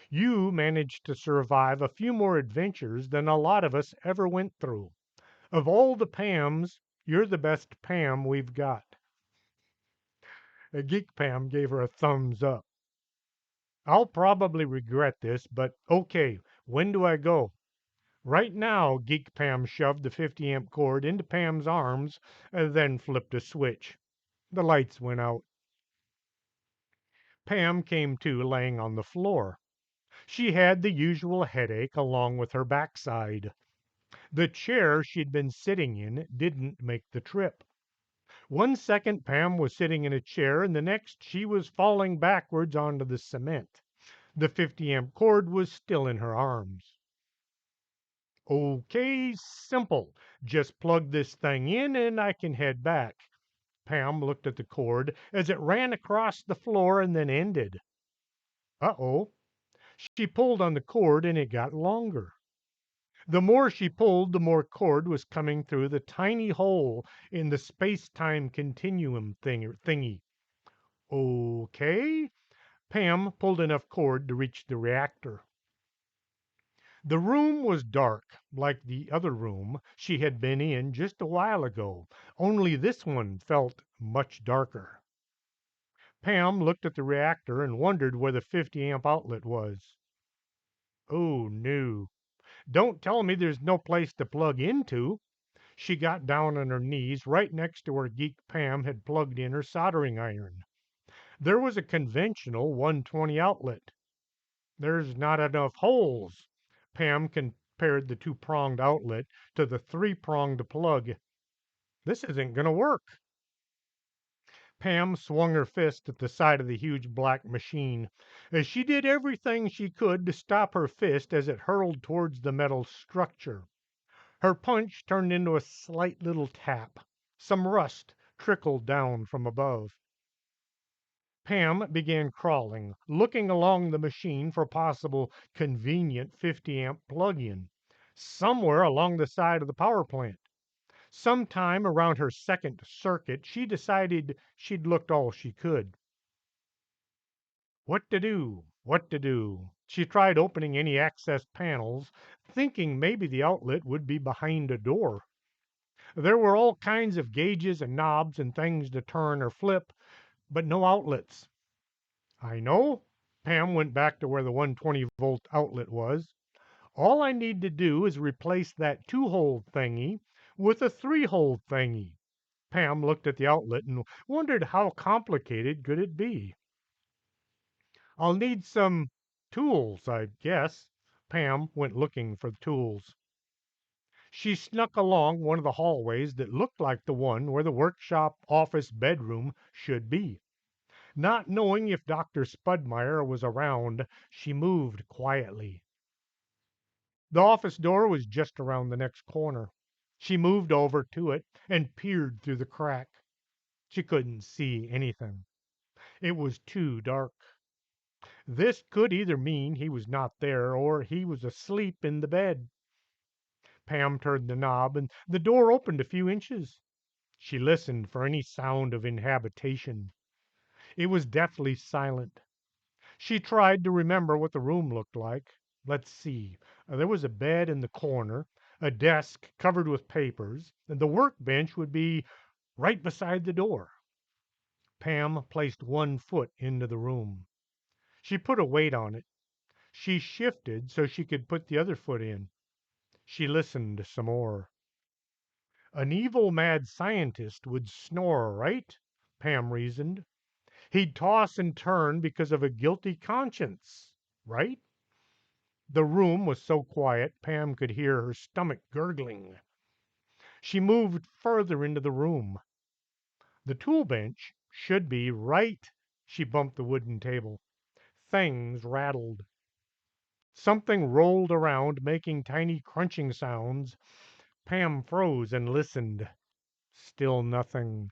You managed to survive a few more adventures than a lot of us ever went through. Of all the Pams, you're the best Pam we've got. Geek Pam gave her a thumbs up. I'll probably regret this, but okay, when do I go? Right now, Geek Pam shoved the 50 amp cord into Pam's arms and then flipped a switch. The lights went out. Pam came to laying on the floor. She had the usual headache along with her backside. The chair she'd been sitting in didn't make the trip. One second Pam was sitting in a chair, and the next she was falling backwards onto the cement. The 50 amp cord was still in her arms. Okay, simple. Just plug this thing in and I can head back. Pam looked at the cord as it ran across the floor and then ended. Uh-oh. She pulled on the cord and it got longer. The more she pulled, the more cord was coming through the tiny hole in the space-time continuum thingy. Okay. Pam pulled enough cord to reach the reactor. The room was dark, like the other room she had been in just a while ago, only this one felt much darker. Pam looked at the reactor and wondered where the 50 amp outlet was. Oh, no. Don't tell me there's no place to plug into. She got down on her knees right next to where Geek Pam had plugged in her soldering iron. There was a conventional 120 outlet. There's not enough holes. Pam compared the two-pronged outlet to the three-pronged plug. This isn't going to work. Pam swung her fist at the side of the huge black machine. As she did everything she could to stop her fist as it hurled towards the metal structure. Her punch turned into a slight little tap. Some rust trickled down from above. Pam began crawling, looking along the machine for possible convenient 50 amp plug-in, somewhere along the side of the power plant. Sometime around her second circuit, she decided she'd looked all she could. What to do? What to do? She tried opening any access panels, thinking maybe the outlet would be behind a door. There were all kinds of gauges and knobs and things to turn or flip, but no outlets. I know. Pam went back to where the 120-volt outlet was. All I need to do is replace that two-hole thingy with a three-hole thingy. Pam looked at the outlet and wondered how complicated could it be. I'll need some tools, I guess. Pam went looking for tools. She snuck along one of the hallways that looked like the one where the workshop office bedroom should be. Not knowing if Dr. Spudmeyer was around, she moved quietly. The office door was just around the next corner. She moved over to it and peered through the crack. She couldn't see anything. It was too dark. This could either mean he was not there or he was asleep in the bed. Pam turned the knob and the door opened a few inches. She listened for any sound of inhabitation. It was deathly silent. She tried to remember what the room looked like. Let's see. There was a bed in the corner, a desk covered with papers, and the workbench would be right beside the door. Pam placed one foot into the room. She put a weight on it. She shifted so she could put the other foot in. She listened some more. An evil mad scientist would snore, right? Pam reasoned. He'd toss and turn because of a guilty conscience, right? The room was so quiet Pam could hear her stomach gurgling. She moved further into the room. The tool bench should be right She bumped the wooden table. Things rattled. Something rolled around, making tiny crunching sounds. Pam froze and listened. Still nothing.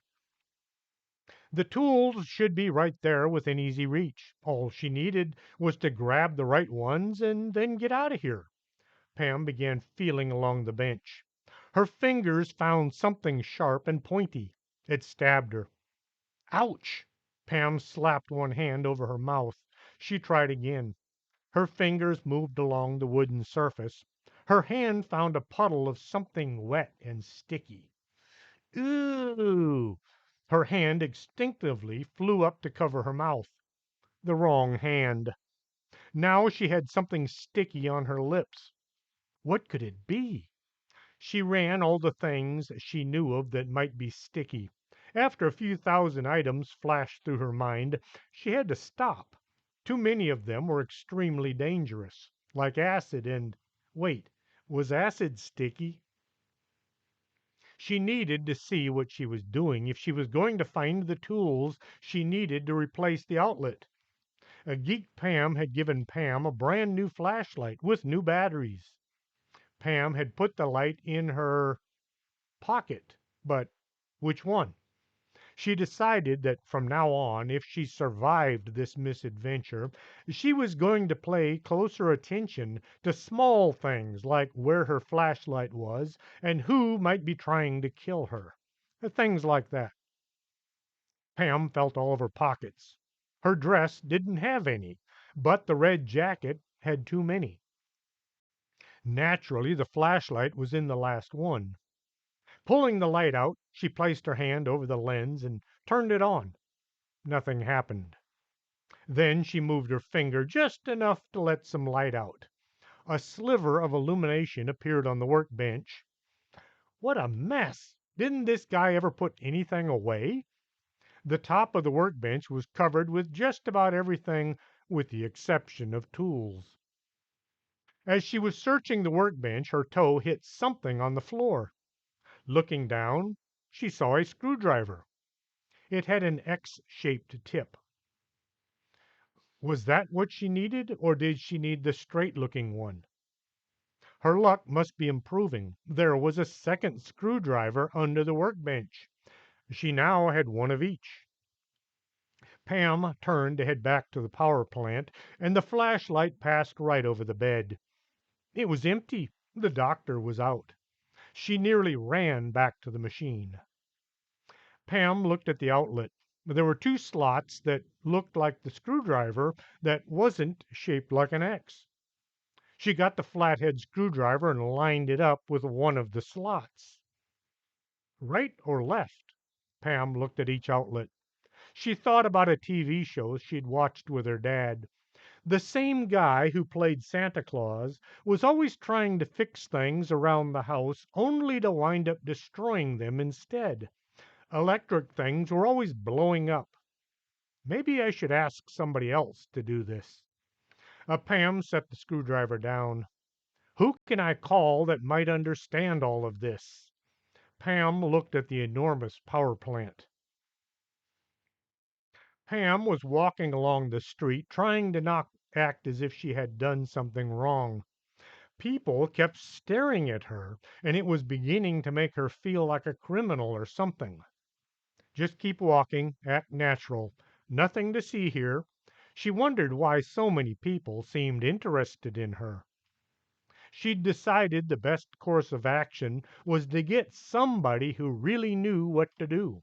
The tools should be right there within easy reach. All she needed was to grab the right ones and then get out of here. Pam began feeling along the bench. Her fingers found something sharp and pointy. It stabbed her. Ouch! Pam slapped one hand over her mouth. She tried again. Her fingers moved along the wooden surface. Her hand found a puddle of something wet and sticky. Ooh! Her hand instinctively flew up to cover her mouth. The wrong hand. Now she had something sticky on her lips. What could it be? She ran all the things she knew of that might be sticky. After a few thousand items flashed through her mind, she had to stop. Too many of them were extremely dangerous, like acid and wait, was acid sticky? She needed to see what she was doing if she was going to find the tools she needed to replace the outlet. A Geek Pam had given Pam a brand new flashlight with new batteries. Pam had put the light in her pocket, but which one? She decided that from now on, if she survived this misadventure, she was going to pay closer attention to small things like where her flashlight was and who might be trying to kill her. Things like that. Pam felt all of her pockets. Her dress didn't have any, but the red jacket had too many. Naturally, the flashlight was in the last one. Pulling the light out, she placed her hand over the lens and turned it on. Nothing happened. Then she moved her finger just enough to let some light out. A sliver of illumination appeared on the workbench. What a mess! Didn't this guy ever put anything away? The top of the workbench was covered with just about everything with the exception of tools. As she was searching the workbench, her toe hit something on the floor. Looking down, she saw a screwdriver. It had an X-shaped tip. Was that what she needed, or did she need the straight-looking one? Her luck must be improving. There was a second screwdriver under the workbench. She now had one of each. Pam turned to head back to the power plant, and the flashlight passed right over the bed. It was empty. The doctor was out. She nearly ran back to the machine. Pam looked at the outlet. There were two slots that looked like the screwdriver that wasn't shaped like an X. She got the flathead screwdriver and lined it up with one of the slots. Right or left? Pam looked at each outlet. She thought about a TV show she'd watched with her dad. The same guy who played Santa Claus was always trying to fix things around the house only to wind up destroying them instead. Electric things were always blowing up. Maybe I should ask somebody else to do this. Pam set the screwdriver down. Who can I call that might understand all of this? Pam looked at the enormous power plant. Pam was walking along the street, trying to not act as if she had done something wrong. People kept staring at her, and it was beginning to make her feel like a criminal or something. Just keep walking, act natural. Nothing to see here. She wondered why so many people seemed interested in her. She'd decided the best course of action was to get somebody who really knew what to do,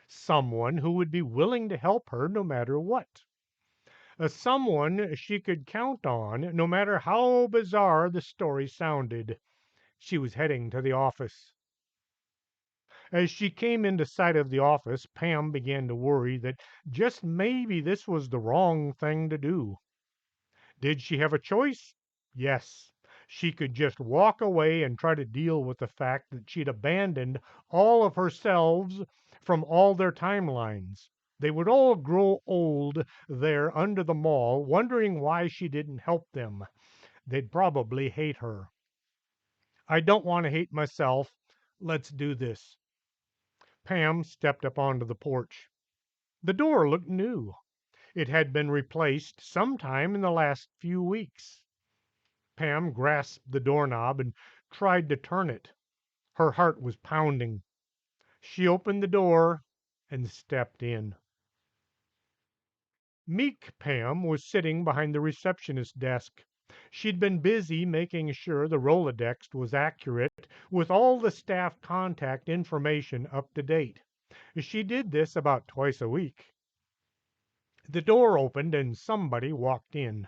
someone who would be willing to help her no matter what, someone she could count on no matter how bizarre the story sounded. She was heading to the office. As she came into sight of the office, Pam began to worry that just maybe this was the wrong thing to do. Did she have a choice? Yes. She could just walk away and try to deal with the fact that she'd abandoned all of herselves from all their timelines. They would all grow old there under the mall, wondering why she didn't help them. They'd probably hate her. I don't want to hate myself. Let's do this. Pam stepped up onto the porch. The door looked new. It had been replaced sometime in the last few weeks. Pam grasped the doorknob and tried to turn it. Her heart was pounding. She opened the door and stepped in. Meek Pam was sitting behind the receptionist's desk. She'd been busy making sure the Rolodex was accurate with all the staff contact information up to date. She did this about twice a week. The door opened and somebody walked in.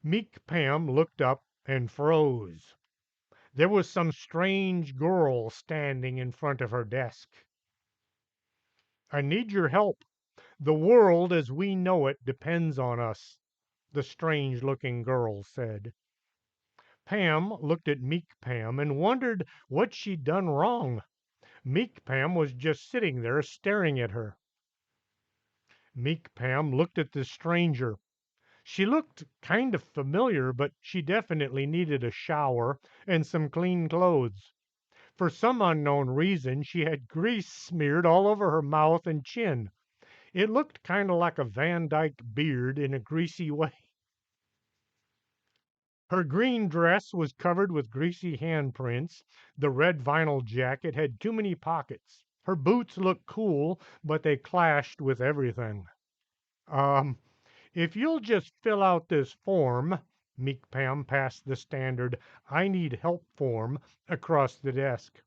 Meek Pam looked up and froze. There was some strange girl standing in front of her desk. "I need your help. The world as we know it depends on us," the strange looking girl said. Pam looked at Meek Pam and wondered what she'd done wrong. Meek Pam was just sitting there staring at her. Meek Pam looked at the stranger. She looked kind of familiar, but she definitely needed a shower and some clean clothes. For some unknown reason, she had grease smeared all over her mouth and chin. It looked kind of like a Van Dyke beard in a greasy way. Her green dress was covered with greasy handprints. The red vinyl jacket had too many pockets. Her boots looked cool, but they clashed with everything. Um, if you'll just fill out this form, Meek Pam passed the standard "I need help" form across the desk.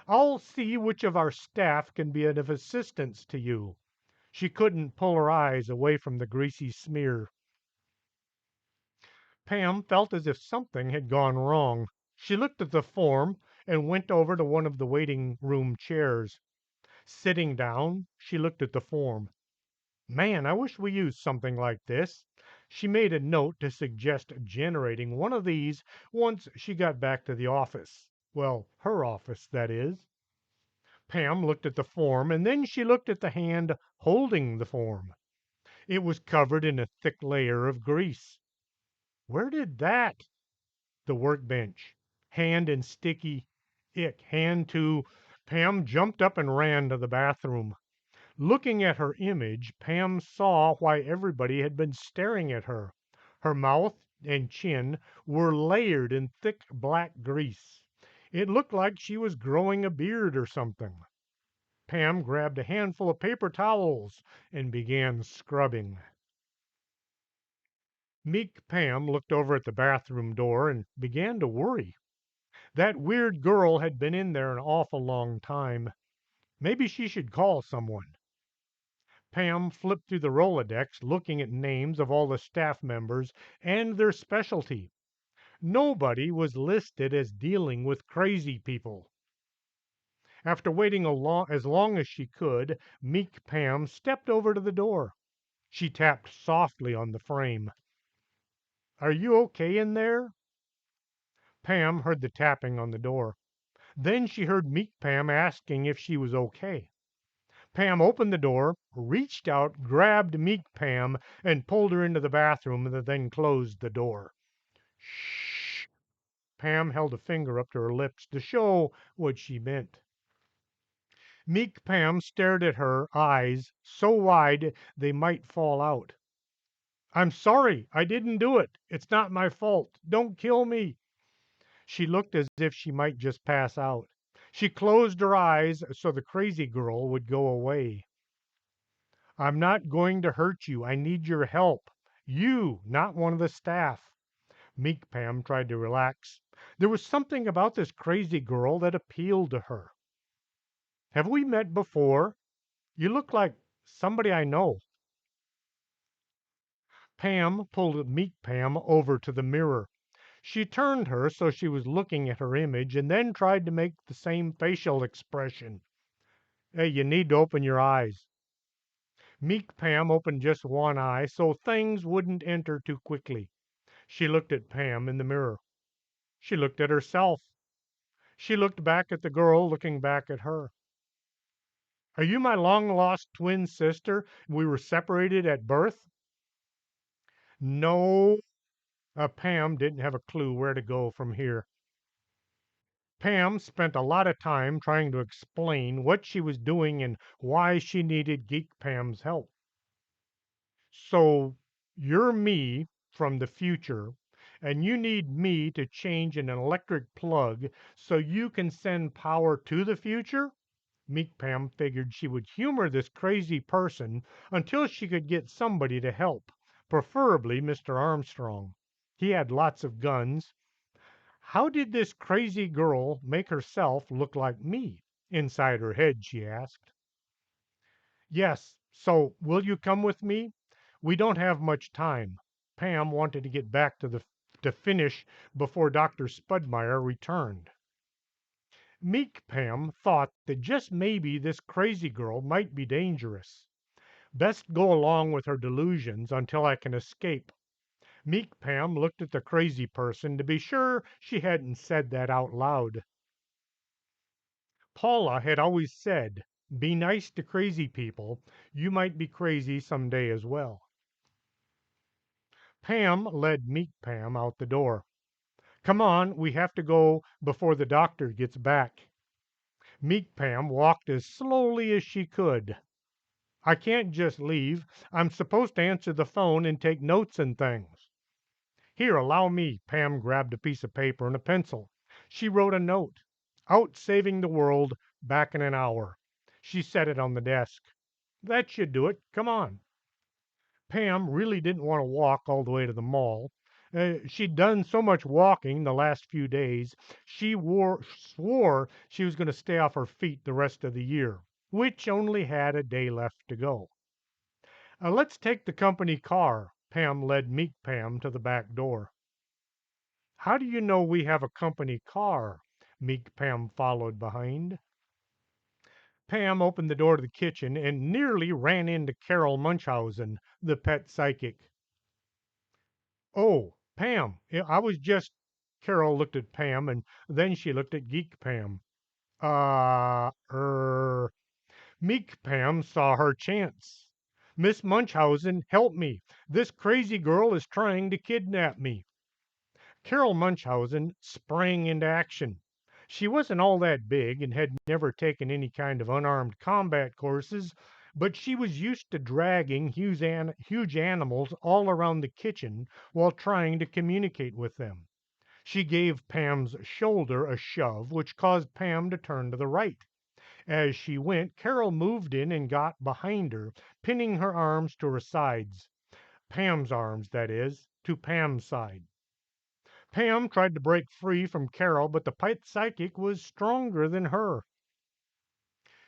"I'll see which of our staff can be of assistance to you." She couldn't pull her eyes away from the greasy smear. Pam felt as if something had gone wrong. She looked at the form and went over to one of the waiting room chairs. Sitting down, she looked at the form. "Man, I wish we used something like this." She made a note to suggest generating one of these once she got back to the office. Well, her office, that is. Pam looked at the form, and then she looked at the hand holding the form. It was covered in a thick layer of grease. Where did that? The workbench. Hand and sticky. Ick. Hand too. Pam jumped up and ran to the bathroom. Looking at her image, Pam saw why everybody had been staring at her. Her mouth and chin were layered in thick black grease. It looked like she was growing a beard or something. Pam grabbed a handful of paper towels and began scrubbing. Meek Pam looked over at the bathroom door and began to worry. That weird girl had been in there an awful long time. Maybe she should call someone. Pam flipped through the Rolodex, looking at names of all the staff members and their specialty. Nobody was listed as dealing with crazy people. After waiting as long as she could, Meek Pam stepped over to the door. She tapped softly on the frame. "Are you okay in there?" Pam heard the tapping on the door. Then she heard Meek Pam asking if she was okay. Pam opened the door, reached out, grabbed Meek Pam, and pulled her into the bathroom, and then closed the door. "Shh." Pam held a finger up to her lips to show what she meant. Meek Pam stared at her eyes so wide they might fall out. "I'm sorry. I didn't do it. It's not my fault. Don't kill me." She looked as if she might just pass out. She closed her eyes so the crazy girl would go away. "I'm not going to hurt you. I need your help. You, not one of the staff." Meek Pam tried to relax. There was something about this crazy girl that appealed to her. "Have we met before? You look like somebody I know." Pam pulled Meek Pam over to the mirror. She turned her so she was looking at her image and then tried to make the same facial expression. "Hey, you need to open your eyes." Meek Pam opened just one eye so things wouldn't enter too quickly. She looked at Pam in the mirror. She looked at herself. She looked back at the girl looking back at her. "Are you my long lost twin sister? We were separated at birth?" "No." Pam didn't have a clue where to go from here. Pam spent a lot of time trying to explain what she was doing and why she needed Geek Pam's help. So you're me from the future, and you need me to change an electric plug so you can send power to the future? Meek Pam figured she would humor this crazy person until she could get somebody to help, preferably Mr. Armstrong. He had lots of guns. How did this crazy girl make herself look like me? Inside her head, she asked. Yes, so will you come with me? We don't have much time. Pam wanted to get back to finish before Dr. Spudmire returned. Meek Pam thought that just maybe this crazy girl might be dangerous. Best go along with her delusions until I can escape. Meek Pam looked at the crazy person to be sure she hadn't said that out loud. Paula had always said, be nice to crazy people. You might be crazy someday as well. Pam led Meek Pam out the door. Come on, we have to go before the doctor gets back. Meek Pam walked as slowly as she could. I can't just leave. I'm supposed to answer the phone and take notes and things. Here, allow me. Pam grabbed a piece of paper and a pencil. She wrote a note. Out saving the world, back in an hour. She set it on the desk. That should do it. Come on. Pam really didn't want to walk all the way to the mall. She'd done so much walking the last few days, swore she was going to stay off her feet the rest of the year, which only had a day left to go. Let's take the company car. Pam led Meek Pam to the back door. How do you know we have a company car? Meek Pam followed behind. Pam opened the door to the kitchen and nearly ran into Carol Munchausen, the pet psychic. Oh, Pam, I was just. Carol looked at Pam and then she looked at Geek Pam. Uh, er. Meek Pam saw her chance. Miss Munchausen, help me. This crazy girl is trying to kidnap me. Carol Munchausen sprang into action. She wasn't all that big and had never taken any kind of unarmed combat courses, but she was used to dragging huge animals all around the kitchen while trying to communicate with them. She gave Pam's shoulder a shove, which caused Pam to turn to the right. As she went, Carol moved in and got behind her, pinning her arms to her sides. Pam's arms, that is, to Pam's side. Pam tried to break free from Carol, but the pet psychic was stronger than her.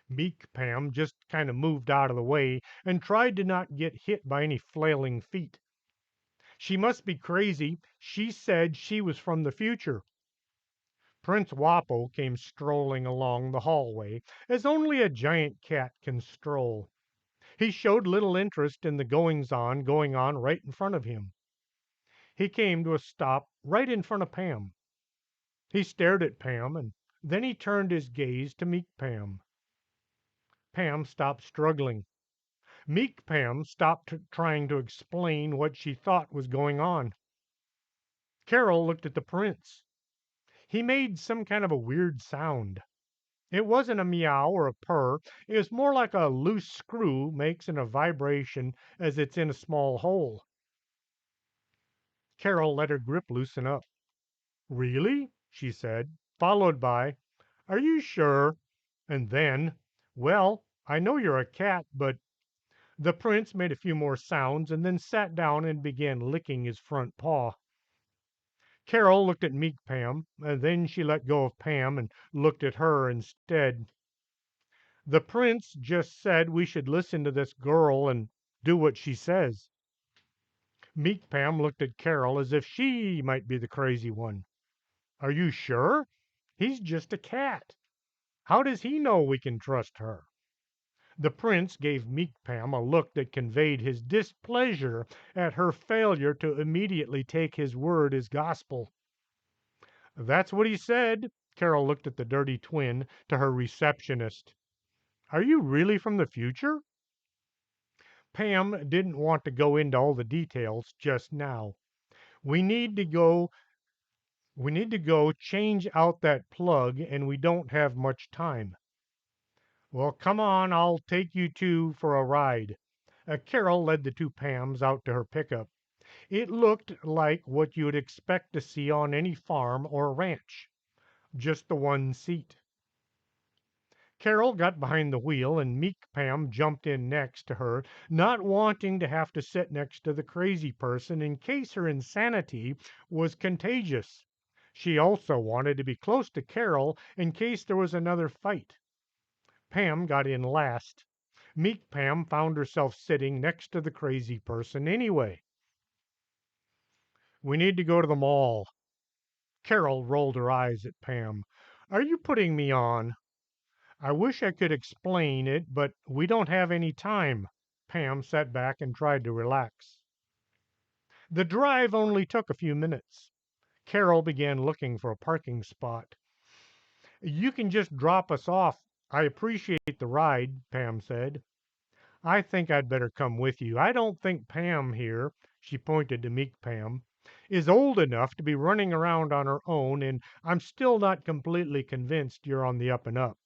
Meek Pam just kind of moved out of the way and tried to not get hit by any flailing feet. She must be crazy. She said she was from the future. Prince Wapo came strolling along the hallway as only a giant cat can stroll. He showed little interest in the goings on going on right in front of him. He came to a stop right in front of Pam. He stared at Pam and then he turned his gaze to Meek Pam. Pam stopped struggling. Meek Pam stopped trying to explain what she thought was going on. Carol looked at the prince. He made some kind of a weird sound. It wasn't a meow or a purr. It was more like a loose screw makes in a vibration as it's in a small hole. Carol let her grip loosen up. Really? She said, followed by, Are you sure? And then, Well, I know you're a cat, but the prince made a few more sounds and then sat down and began licking his front paw. Carol looked at Meek Pam, and then she let go of Pam and looked at her instead. The prince just said we should listen to this girl and do what she says. Meek Pam looked at Carol as if she might be the crazy one. Are you sure? He's just a cat. How does he know we can trust her? The prince gave Meek Pam a look that conveyed his displeasure at her failure to immediately take his word as gospel. That's what he said. Carol looked at the dirty twin to her receptionist. Are you really from the future? Pam didn't want to go into all the details just now. We need to go we need to go change out that plug and we don't have much time. Well, come on, I'll take you two for a ride. Carol led the two Pams out to her pickup. It looked like what you'd expect to see on any farm or ranch, just the one seat. Carol got behind the wheel, and meek Pam jumped in next to her, not wanting to have to sit next to the crazy person in case her insanity was contagious. She also wanted to be close to Carol in case there was another fight. Pam got in last. Meek Pam found herself sitting next to the crazy person anyway. We need to go to the mall. Carol rolled her eyes at Pam. Are you putting me on? I wish I could explain it, but we don't have any time. Pam sat back and tried to relax. The drive only took a few minutes. Carol began looking for a parking spot. You can just drop us off. I appreciate the ride, Pam said. I think I'd better come with you. I don't think Pam here, she pointed to meek Pam, is old enough to be running around on her own, and I'm still not completely convinced you're on the up and up.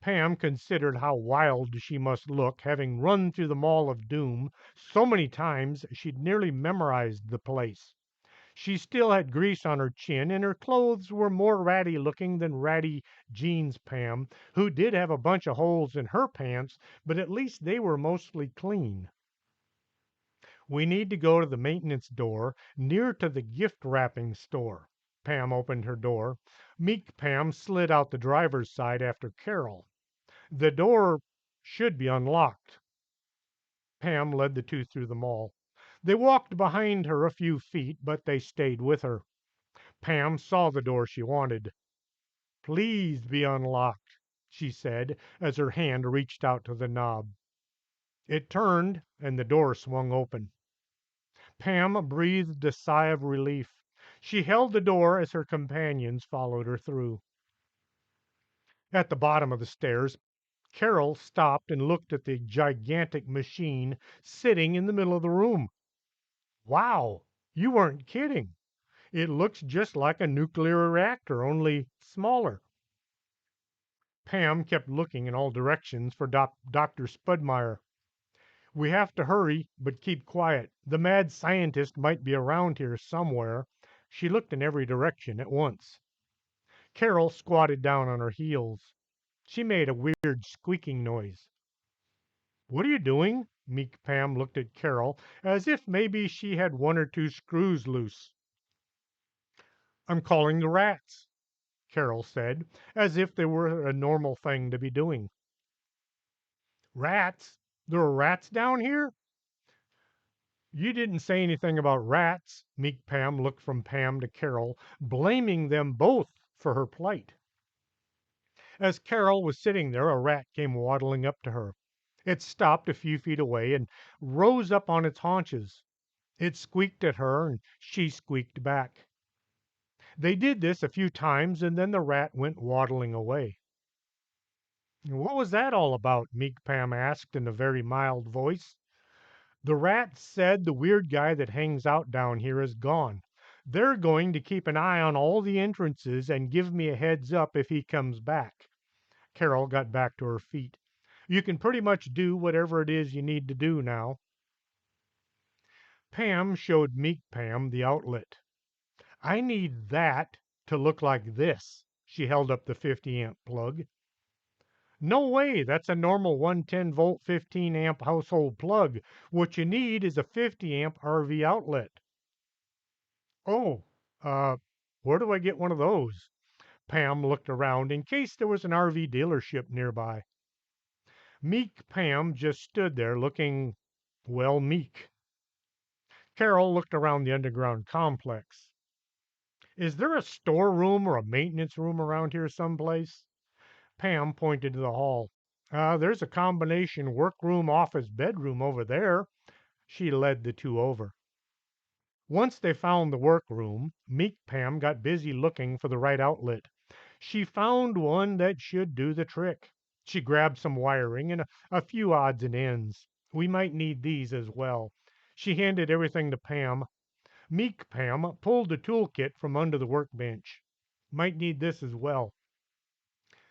Pam considered how wild she must look, having run through the Mall of Doom so many times she'd nearly memorized the place. She still had grease on her chin, and her clothes were more ratty looking than ratty Jean's Pam, who did have a bunch of holes in her pants, but at least they were mostly clean. We need to go to the maintenance door near to the gift wrapping store. Pam opened her door. Meek Pam slid out the driver's side after Carol. The door should be unlocked. Pam led the two through the mall. They walked behind her a few feet, but they stayed with her. Pam saw the door she wanted. Please be unlocked, she said as her hand reached out to the knob. It turned, and the door swung open. Pam breathed a sigh of relief. She held the door as her companions followed her through. At the bottom of the stairs, Carol stopped and looked at the gigantic machine sitting in the middle of the room. Wow, you weren't kidding. It looks just like a nuclear reactor, only smaller. Pam kept looking in all directions for Dr. Spudmeyer. We have to hurry, but keep quiet. The mad scientist might be around here somewhere. She looked in every direction at once. Carol squatted down on her heels. She made a weird squeaking noise. What are you doing? Meek Pam looked at Carol as if maybe she had one or two screws loose. I'm calling the rats, Carol said, as if they were a normal thing to be doing. Rats? There are rats down here? You didn't say anything about rats. Meek Pam looked from Pam to Carol, blaming them both for her plight. As Carol was sitting there, a rat came waddling up to her. It stopped a few feet away and rose up on its haunches. It squeaked at her, and she squeaked back. They did this a few times, and then the rat went waddling away. What was that all about? Meek Pam asked in a very mild voice. The rat said the weird guy that hangs out down here is gone. They're going to keep an eye on all the entrances and give me a heads up if he comes back. Carol got back to her feet. You can pretty much do whatever it is you need to do now. Pam showed meek Pam the outlet. I need that to look like this. She held up the 50 amp plug. No way, that's a normal 110-volt 15 amp household plug. What you need is a 50 amp RV outlet. Oh, uh, where do I get one of those? Pam looked around in case there was an RV dealership nearby. Meek Pam just stood there looking, well, meek. Carol looked around the underground complex. Is there a storeroom or a maintenance room around here someplace? Pam pointed to the hall. There's a combination workroom, office, bedroom over there. She led the two over. Once they found the workroom, meek Pam got busy looking for the right outlet. She found one that should do the trick. She grabbed some wiring and a few odds and ends. We might need these as well. She handed everything to Pam. Meek Pam pulled the toolkit from under the workbench. Might need this as well.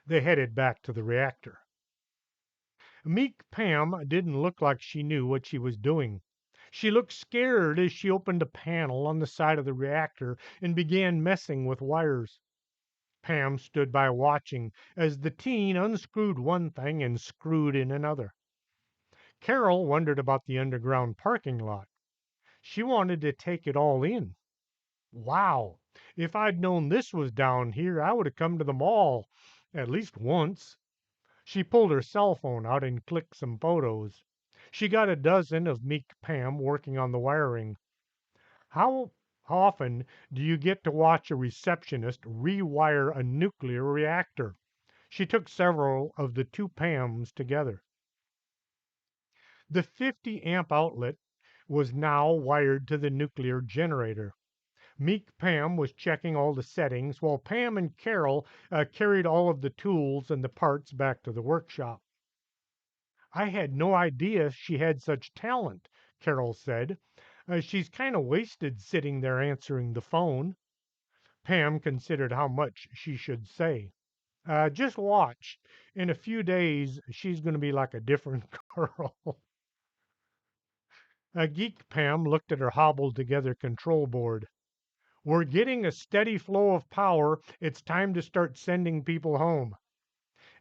They headed back to the reactor. Meek Pam didn't look like she knew what she was doing. She looked scared as she opened a panel on the side of the reactor and began messing with wires. Pam stood by watching as the teen unscrewed one thing and screwed in another. Carol wondered about the underground parking lot. She wanted to take it all in. Wow, if I'd known this was down here, I would have come to the mall at least once. She pulled her cell phone out and clicked some photos. She got a dozen of Meek Pam working on the wiring. How often do you get to watch a receptionist rewire a nuclear reactor? She took several of the two Pams together. The 50 amp outlet was now wired to the nuclear generator. Meek Pam was checking all the settings while Pam and Carol carried all of the tools and the parts back to the workshop. I had no idea she had such talent, Carol said. She's kind of wasted sitting there answering the phone. Pam considered how much she should say. Just watch. In a few days, she's going to be like a different girl. Geek Pam looked at her hobbled together control board. We're getting a steady flow of power. It's time to start sending people home.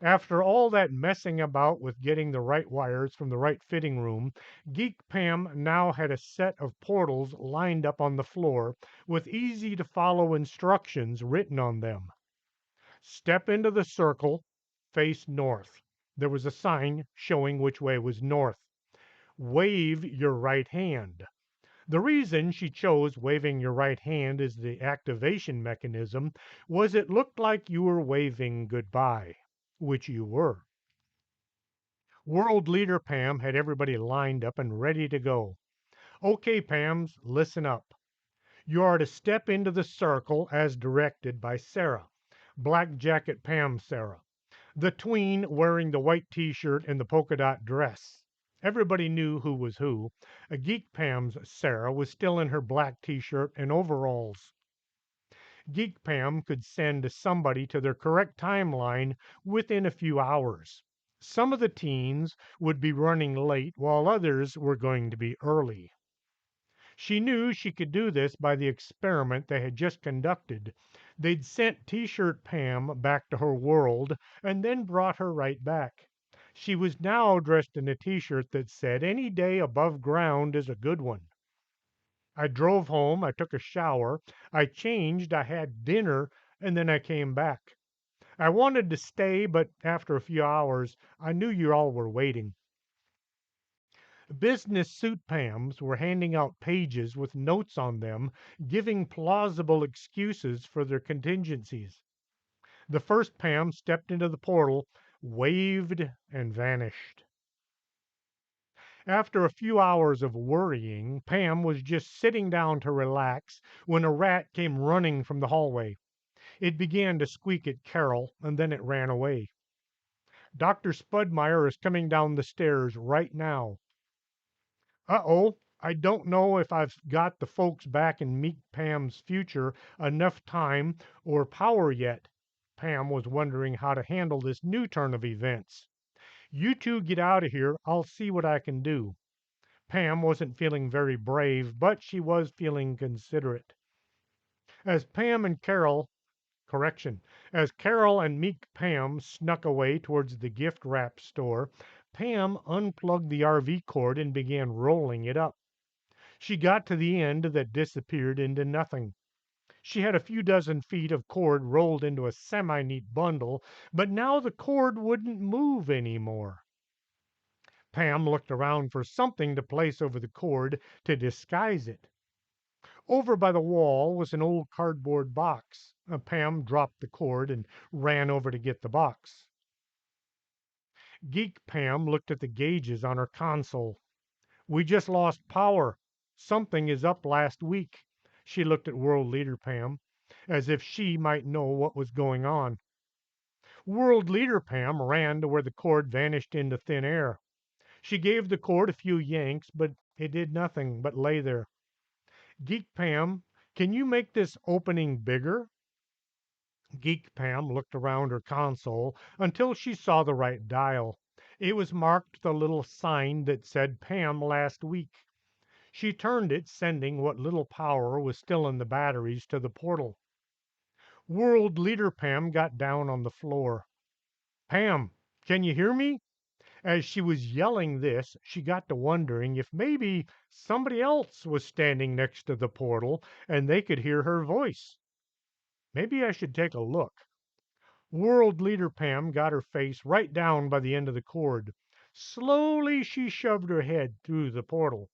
After all that messing about with getting the right wires from the right fitting room, Geek Pam now had a set of portals lined up on the floor with easy to follow instructions written on them. Step into the circle, face north. There was a sign showing which way was north. Wave your right hand. The reason she chose waving your right hand as the activation mechanism was it looked like you were waving goodbye, which you were. World leader Pam had everybody lined up and ready to go. Okay, Pams, listen up. You are to step into the circle as directed by Sarah, Black Jacket Pam Sarah, the tween wearing the white t-shirt and the polka dot dress. Everybody knew who was who. A Geek Pam's Sarah was still in her black t-shirt and overalls. Geek Pam could send somebody to their correct timeline within a few hours. Some of the teens would be running late while others were going to be early. She knew she could do this by the experiment they had just conducted. They'd sent T-shirt Pam back to her world and then brought her right back. She was now dressed in a T-shirt that said, "Any day above ground is a good one." I drove home, I took a shower, I changed, I had dinner, and then I came back. I wanted to stay, but after a few hours, I knew you all were waiting. Business suit Pams were handing out pages with notes on them, giving plausible excuses for their contingencies. The first Pam stepped into the portal, waved, and vanished. After a few hours of worrying, Pam was just sitting down to relax when a rat came running from the hallway. It began to squeak at Carol, and then it ran away. Dr. Spudmeyer is coming down the stairs right now. Uh-oh, I don't know if I've got the folks back in Meek Pam's future enough time or power yet. Pam was wondering how to handle this new turn of events. You two get out of here. I'll see what I can do. Pam wasn't feeling very brave, but she was feeling considerate. As Pam and Carol, correction, as Carol and Meek Pam snuck away towards the gift wrap store, Pam unplugged the RV cord and began rolling it up. She got to the end that disappeared into nothing. She had a few dozen feet of cord rolled into a semi-neat bundle, but now the cord wouldn't move anymore. Pam looked around for something to place over the cord to disguise it. Over by the wall was an old cardboard box. Pam dropped the cord and ran over to get the box. Geek Pam looked at the gauges on her console. We just lost power. Something is up last week. She looked at World Leader Pam as if she might know what was going on. World Leader Pam ran to where the cord vanished into thin air. She gave the cord a few yanks, but it did nothing but lay there. Geek Pam, can you make this opening bigger? Geek Pam looked around her console until she saw the right dial. It was marked with a little sign that said Pam last week. She turned it, sending what little power was still in the batteries to the portal. World Leader Pam got down on the floor. Pam, can you hear me? As she was yelling this, she got to wondering if maybe somebody else was standing next to the portal and they could hear her voice. Maybe I should take a look. World Leader Pam got her face right down by the end of the cord. Slowly she shoved her head through the portal.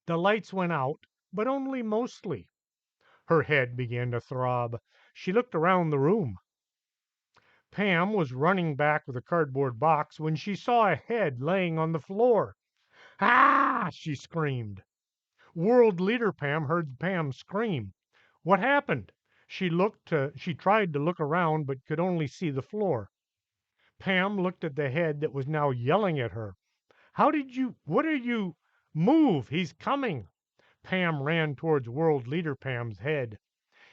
The lights went out, but only mostly. Her head began to throb. She looked around the room. Pam was running back with a cardboard box when she saw a head laying on the floor. Ah! She screamed. World Leader Pam heard Pam scream. What happened? She tried to look around but could only see the floor. Pam looked at the head that was now yelling at her. What are you? Move, he's coming. Pam ran towards World Leader Pam's head.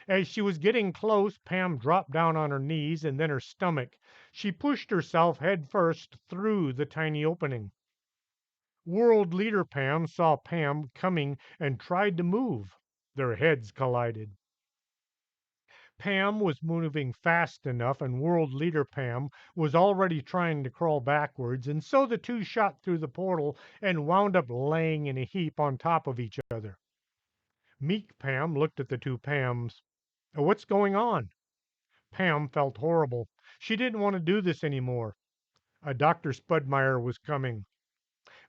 As she was getting close, Pam dropped down on her knees and then her stomach. She pushed herself head first through the tiny opening. World Leader Pam saw Pam coming and tried to move. Their heads collided. Pam was moving fast enough, and World Leader Pam was already trying to crawl backwards, and so the two shot through the portal and wound up laying in a heap on top of each other. Meek Pam looked at the two Pams. What's going on? Pam felt horrible. She didn't want to do this anymore. Dr. Spudmeyer was coming.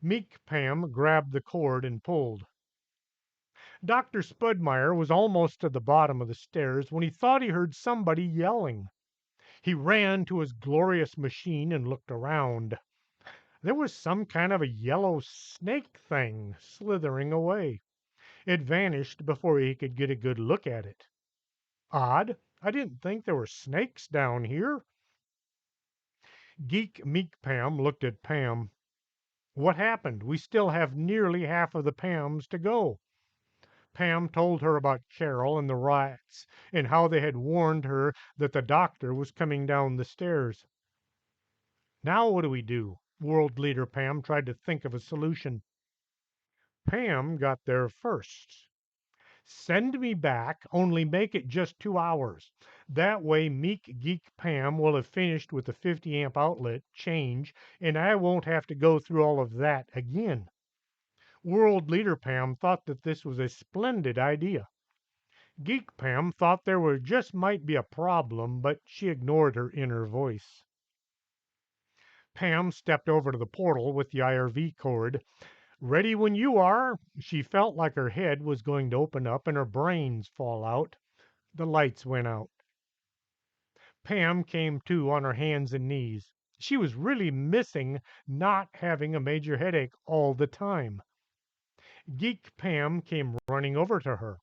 Meek Pam grabbed the cord and pulled. Dr. Spudmeyer was almost to the bottom of the stairs when he thought he heard somebody yelling. He ran to his glorious machine and looked around. There was some kind of a yellow snake thing slithering away. It vanished before he could get a good look at it. Odd. I didn't think there were snakes down here. Geek Meek Pam looked at Pam. What happened? We still have nearly half of the Pams to go. Pam told her about Carol and the rats and how they had warned her that the doctor was coming down the stairs. Now what do we do? World Leader Pam tried to think of a solution. Pam got there first. Send me back, only make it just 2 hours. That way Meek Geek Pam will have finished with the 50 amp outlet change, and I won't have to go through all of that again. World Leader Pam thought that this was a splendid idea. Geek Pam thought there were just might be a problem, but she ignored her inner voice. Pam stepped over to the portal with the IRV cord. Ready when you are. She felt like her head was going to open up and her brains fall out. The lights went out. Pam came to on her hands and knees. She was really missing not having a major headache all the time. Geek Pam came running over to her.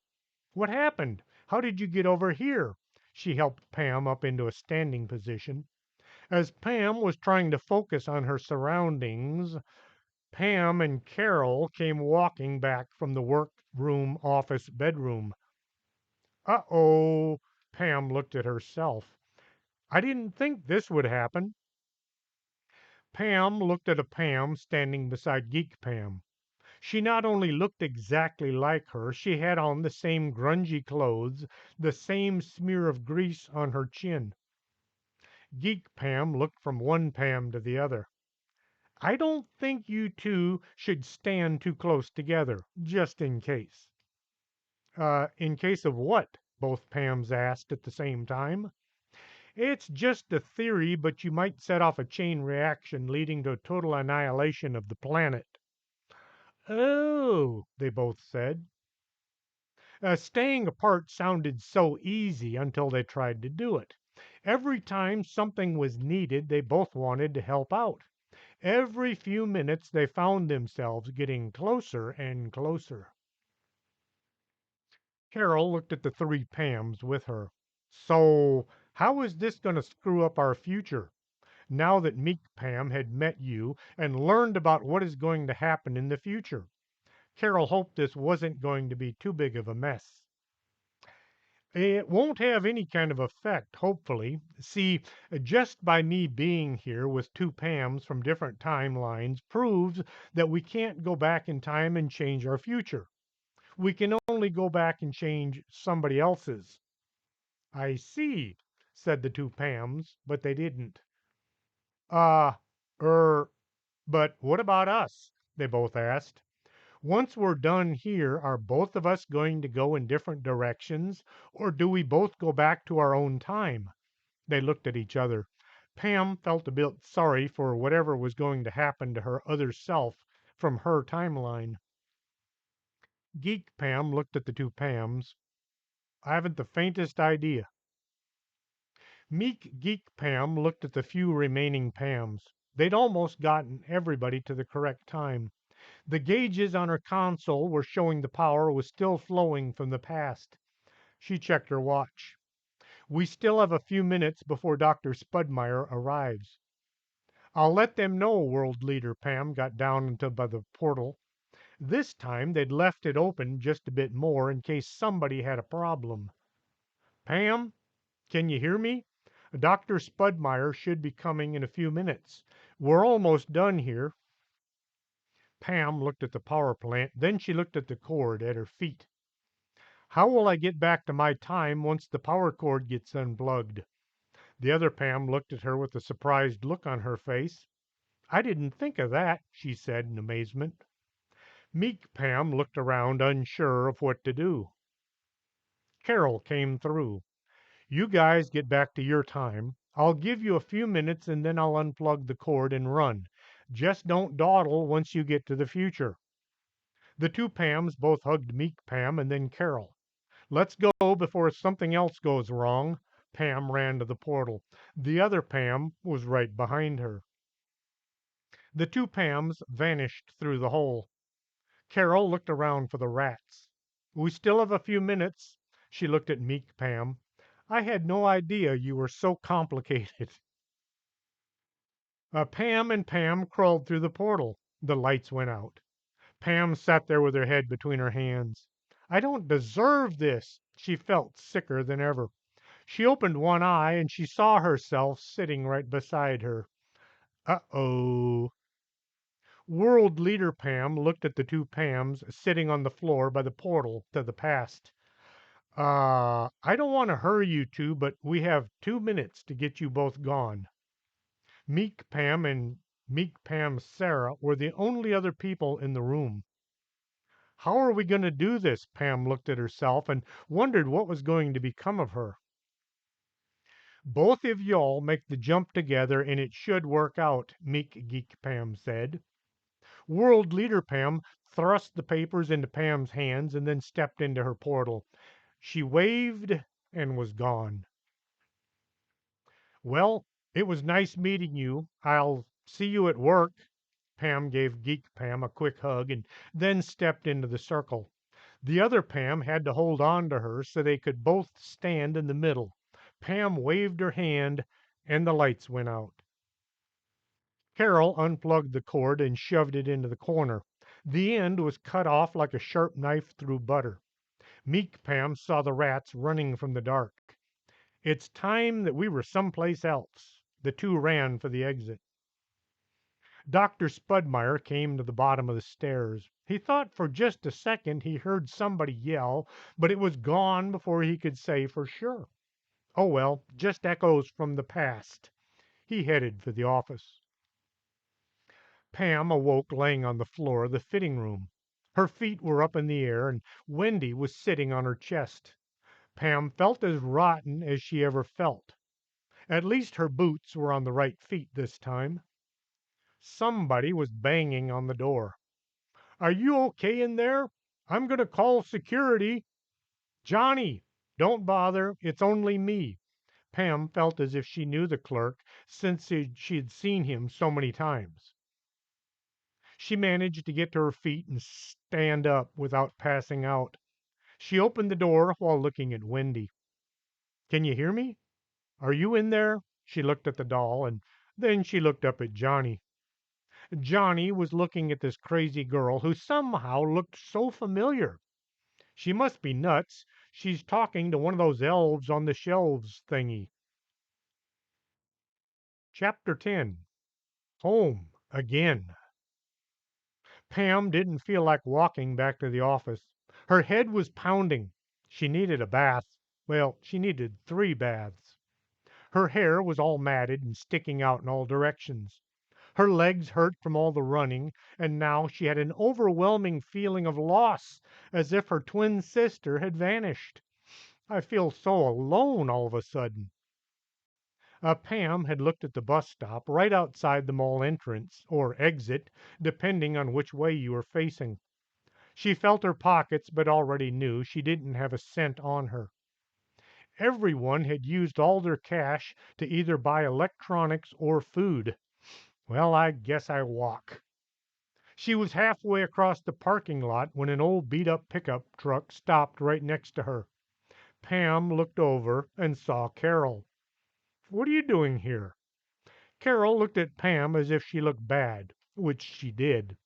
What happened? How did you get over here? She helped Pam up into a standing position. As Pam was trying to focus on her surroundings, Pam and Carol came walking back from the workroom office bedroom. Uh-oh, Pam looked at herself. I didn't think this would happen. Pam looked at a Pam standing beside Geek Pam. She not only looked exactly like her, she had on the same grungy clothes, the same smear of grease on her chin. Geek Pam looked from one Pam to the other. I don't think you two should stand too close together, just in case. In case of what? Both Pams asked at the same time. It's just a theory, but you might set off a chain reaction leading to a total annihilation of the planet. Oh, they both said. Staying apart sounded so easy until they tried to do it. Every time something was needed, they both wanted to help out. Every few minutes, they found themselves getting closer and closer. Carol looked at the three Pams with her. So, how is this going to screw up our future? Now that Meek Pam had met you and learned about what is going to happen in the future. Carol hoped this wasn't going to be too big of a mess. It won't have any kind of effect, hopefully. See, just by me being here with two Pams from different timelines proves that we can't go back in time and change our future. We can only go back and change somebody else's. I see, said the two Pams, but they didn't. Uh, er, but what about us? They both asked. Once we're done here, are both of us going to go in different directions, or do we both go back to our own time? They looked at each other. Pam felt a bit sorry for whatever was going to happen to her other self from her timeline. Geek Pam looked at the two Pams. I haven't the faintest idea. Meek Geek Pam looked at the few remaining Pams. They'd almost gotten everybody to the correct time. The gauges on her console were showing the power was still flowing from the past. She checked her watch. We still have a few minutes before Dr. Spudmire arrives. I'll let them know, World Leader Pam got down into by the portal. This time they'd left it open just a bit more in case somebody had a problem. Pam, can you hear me? Dr. Spudmire should be coming in a few minutes. We're almost done here. Pam looked at the power plant, then she looked at the cord at her feet. How will I get back to my time once the power cord gets unplugged? The other Pam looked at her with a surprised look on her face. I didn't think of that, she said in amazement. Meek Pam looked around, unsure of what to do. Carol came through. You guys get back to your time. I'll give you a few minutes and then I'll unplug the cord and run. Just don't dawdle once you get to the future. The two Pams both hugged Meek Pam and then Carol. Let's go before something else goes wrong. Pam ran to the portal. The other Pam was right behind her. The two Pams vanished through the hole. Carol looked around for the rats. We still have a few minutes. She looked at Meek Pam. I had no idea you were so complicated. Pam and Pam crawled through the portal. The lights went out. Pam sat there with her head between her hands. I don't deserve this. She felt sicker than ever. She opened one eye and she saw herself sitting right beside her. Uh-oh. World Leader Pam looked at the two Pams sitting on the floor by the portal to the past. I don't want to hurry you two, but we have 2 minutes to get you both gone. Meek Pam and Meek Pam Sarah were the only other people in the room. How are we going to do this? Pam looked at herself and wondered what was going to become of her. Both of y'all make the jump together and it should work out, Meek Geek Pam said. World Leader Pam thrust the papers into Pam's hands and then stepped into her portal. She waved and was gone. Well, it was nice meeting you. I'll see you at work. Pam gave Geek Pam a quick hug and then stepped into the circle. The other Pam had to hold on to her so they could both stand in the middle. Pam waved her hand and the lights went out. Carol unplugged the cord and shoved it into the corner. The end was cut off like a sharp knife through butter. Meek Pam saw the rats running from the dark. It's time that we were someplace else. The two ran for the exit. Dr. Spudmire came to the bottom of the stairs. He thought for just a second he heard somebody yell, but it was gone before he could say for sure. Oh well, just echoes from the past. He headed for the office. Pam awoke laying on the floor of the fitting room. Her feet were up in the air, and Wendy was sitting on her chest. Pam felt as rotten as she ever felt. At least her boots were on the right feet this time. Somebody was banging on the door. Are you okay in there? I'm going to call security. Johnny, don't bother. It's only me. Pam felt as if she knew the clerk since she'd seen him so many times. She managed to get to her feet and stand up without passing out. She opened the door while looking at Wendy. Can you hear me? Are you in there? She looked at the doll and then she looked up at Johnny. Johnny was looking at this crazy girl who somehow looked so familiar. She must be nuts. She's talking to one of those elves on the shelves thingy. Chapter 10. Home again. Pam didn't feel like walking back to the office. Her head was pounding. She needed a bath. Well, she needed 3 baths. Her hair was all matted and sticking out in all directions. Her legs hurt from all the running, and now she had an overwhelming feeling of loss, as if her twin sister had vanished. I feel so alone all of a sudden. Pam had looked at the bus stop right outside the mall entrance, or exit, depending on which way you were facing. She felt her pockets, but already knew she didn't have a cent on her. Everyone had used all their cash to either buy electronics or food. Well, I guess I walk. She was halfway across the parking lot when an old beat up pickup truck stopped right next to her. Pam looked over and saw Carol. "What are you doing here?" Carol looked at Pam as if she looked bad, which she did.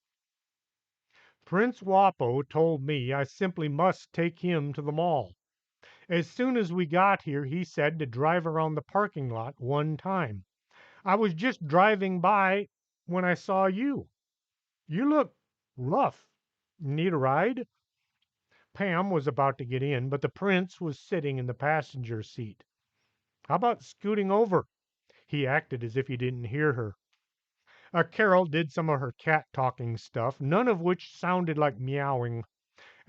"Prince Wapo told me I simply must take him to the mall. As soon as we got here, he said to drive around the parking lot one time. I was just driving by when I saw you. You look rough. Need a ride?" Pam was about to get in, but the prince was sitting in the passenger seat. "How about scooting over?" He acted as if he didn't hear her. Carol did some of her cat talking stuff, none of which sounded like meowing.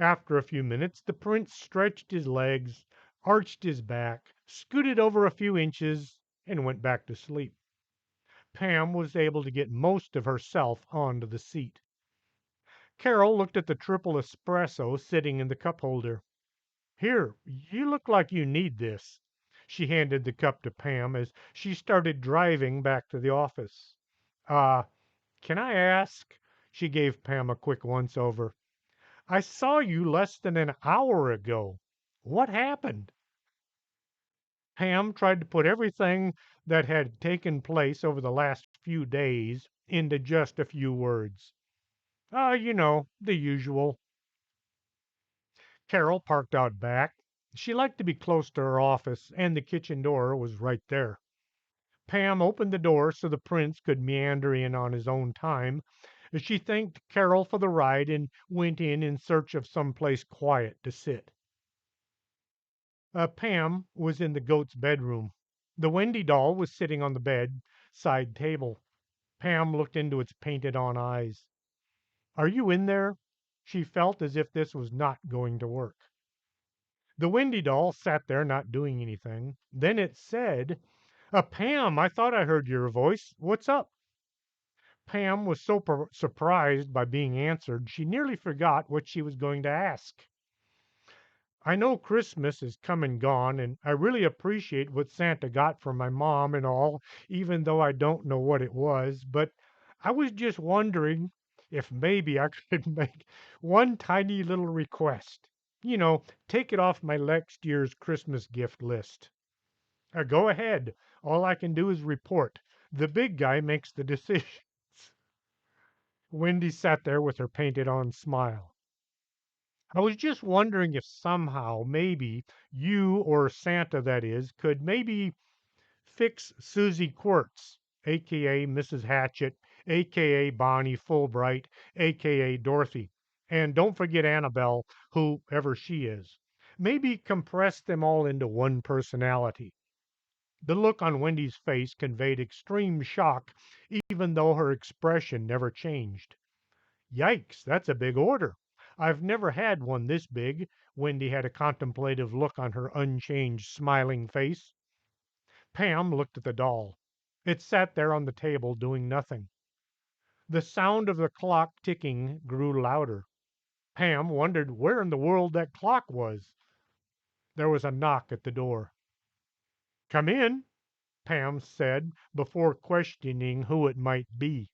After a few minutes, the prince stretched his legs, arched his back, scooted over a few inches, and went back to sleep. Pam was able to get most of herself onto the seat. Carol looked at the triple espresso sitting in the cup holder. "Here, you look like you need this." She handed the cup to Pam as she started driving back to the office. "Uh, can I ask?" She gave Pam a quick once over. "I saw you less than an hour ago. What happened?" Pam tried to put everything that had taken place over the last few days into just a few words. The usual." Carol parked out back. She liked to be close to her office, and the kitchen door was right there. Pam opened the door so the prince could meander in on his own time. She thanked Carol for the ride and went in search of some place quiet to sit. Pam was in the goat's bedroom. The Wendy doll was sitting on the bed side table. Pam looked into its painted on eyes. "Are you in there?" She felt as if this was not going to work. The Wendy doll sat there not doing anything. Then it said, "Pam, I thought I heard your voice. What's up?" Pam was so surprised by being answered, she nearly forgot what she was going to ask. "I know Christmas is come and gone, and I really appreciate what Santa got for my mom and all, even though I don't know what it was. But I was just wondering if maybe I could make one tiny little request. Take it off my next year's Christmas gift list." Go ahead. All I can do is report. The big guy makes the decisions." Wendy sat there with her painted on smile. "I was just wondering if somehow, maybe, you or Santa, that is, could maybe fix Susie Quirts, a.k.a. Mrs. Hatchet, a.k.a. Bonnie Fulbright, a.k.a. Dorothy. And don't forget Annabelle, whoever she is. Maybe compress them all into one personality." The look on Wendy's face conveyed extreme shock, even though her expression never changed. "Yikes, that's a big order. I've never had one this big." Wendy had a contemplative look on her unchanged, smiling face. Pam looked at the doll. It sat there on the table doing nothing. The sound of the clock ticking grew louder. Pam wondered where in the world that clock was. There was a knock at the door. "Come in," Pam said, before questioning who it might be.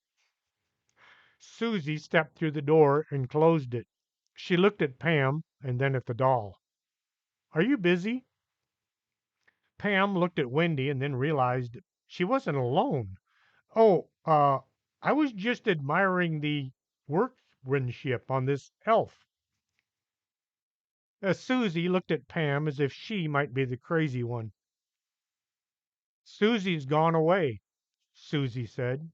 Susie stepped through the door and closed it. She looked at Pam and then at the doll. "Are you busy?" Pam looked at Wendy and then realized she wasn't alone. "Oh, I was just admiring the workmanship on this elf." Susie looked at Pam as if she might be the crazy one. Susie's gone away, Susie said.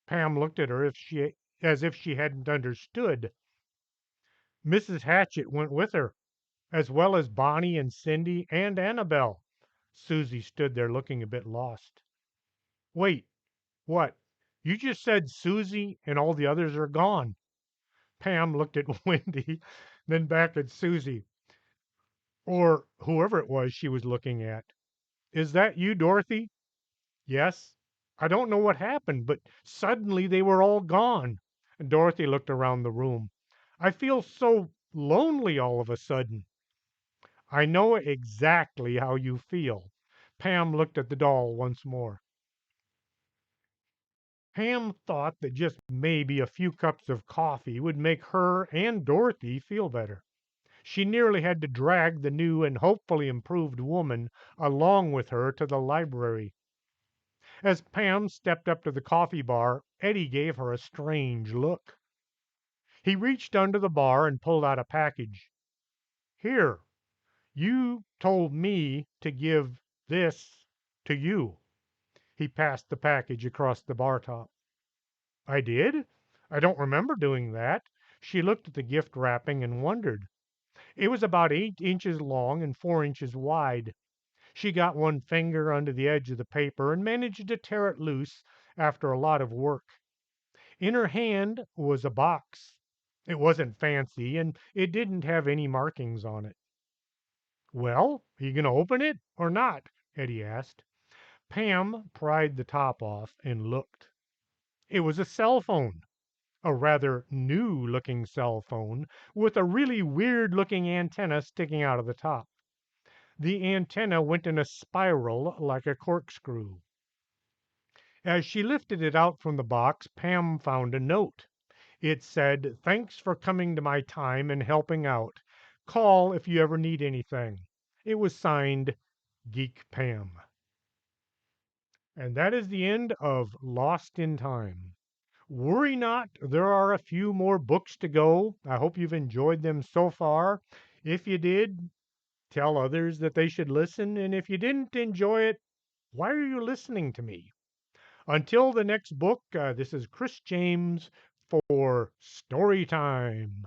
Pam looked at her as if she hadn't understood. Mrs. Hatchet went with her, as well as Bonnie and Cindy and Annabelle. Susie stood there looking a bit lost. Wait, what? You just said Susie and all the others are gone. Pam looked at Wendy, then back at Susie, or whoever it was she was looking at. Is that you, Dorothy? Yes. I don't know what happened, but suddenly they were all gone. And Dorothy looked around the room. I feel so lonely all of a sudden. I know exactly how you feel. Pam looked at the doll once more. Pam thought that just maybe a few cups of coffee would make her and Dorothy feel better. She nearly had to drag the new and hopefully improved woman along with her to the library. As Pam stepped up to the coffee bar, Eddie gave her a strange look. He reached under the bar and pulled out a package. Here, you told me to give this to you. He passed the package across the bar top. I did? I don't remember doing that. She looked at the gift wrapping and wondered. It was about 8 inches long and 4 inches wide. She got one finger under the edge of the paper and managed to tear it loose after a lot of work. In her hand was a box. It wasn't fancy and it didn't have any markings on it. Well, are you going to open it or not? Eddie asked. Pam pried the top off and looked. It was a cell phone, a rather new looking cell phone with a really weird looking antenna sticking out of the top. The antenna went in a spiral like a corkscrew. As she lifted it out from the box, Pam found a note. It said, Thanks for coming to my time and helping out. Call if you ever need anything. It was signed Geek Pam. And that is the end of Lost in Time. Worry not, there are a few more books to go. I hope you've enjoyed them so far. If you did, tell others that they should listen. And if you didn't enjoy it, why are you listening to me? Until the next book, this is Chris James for Story Time.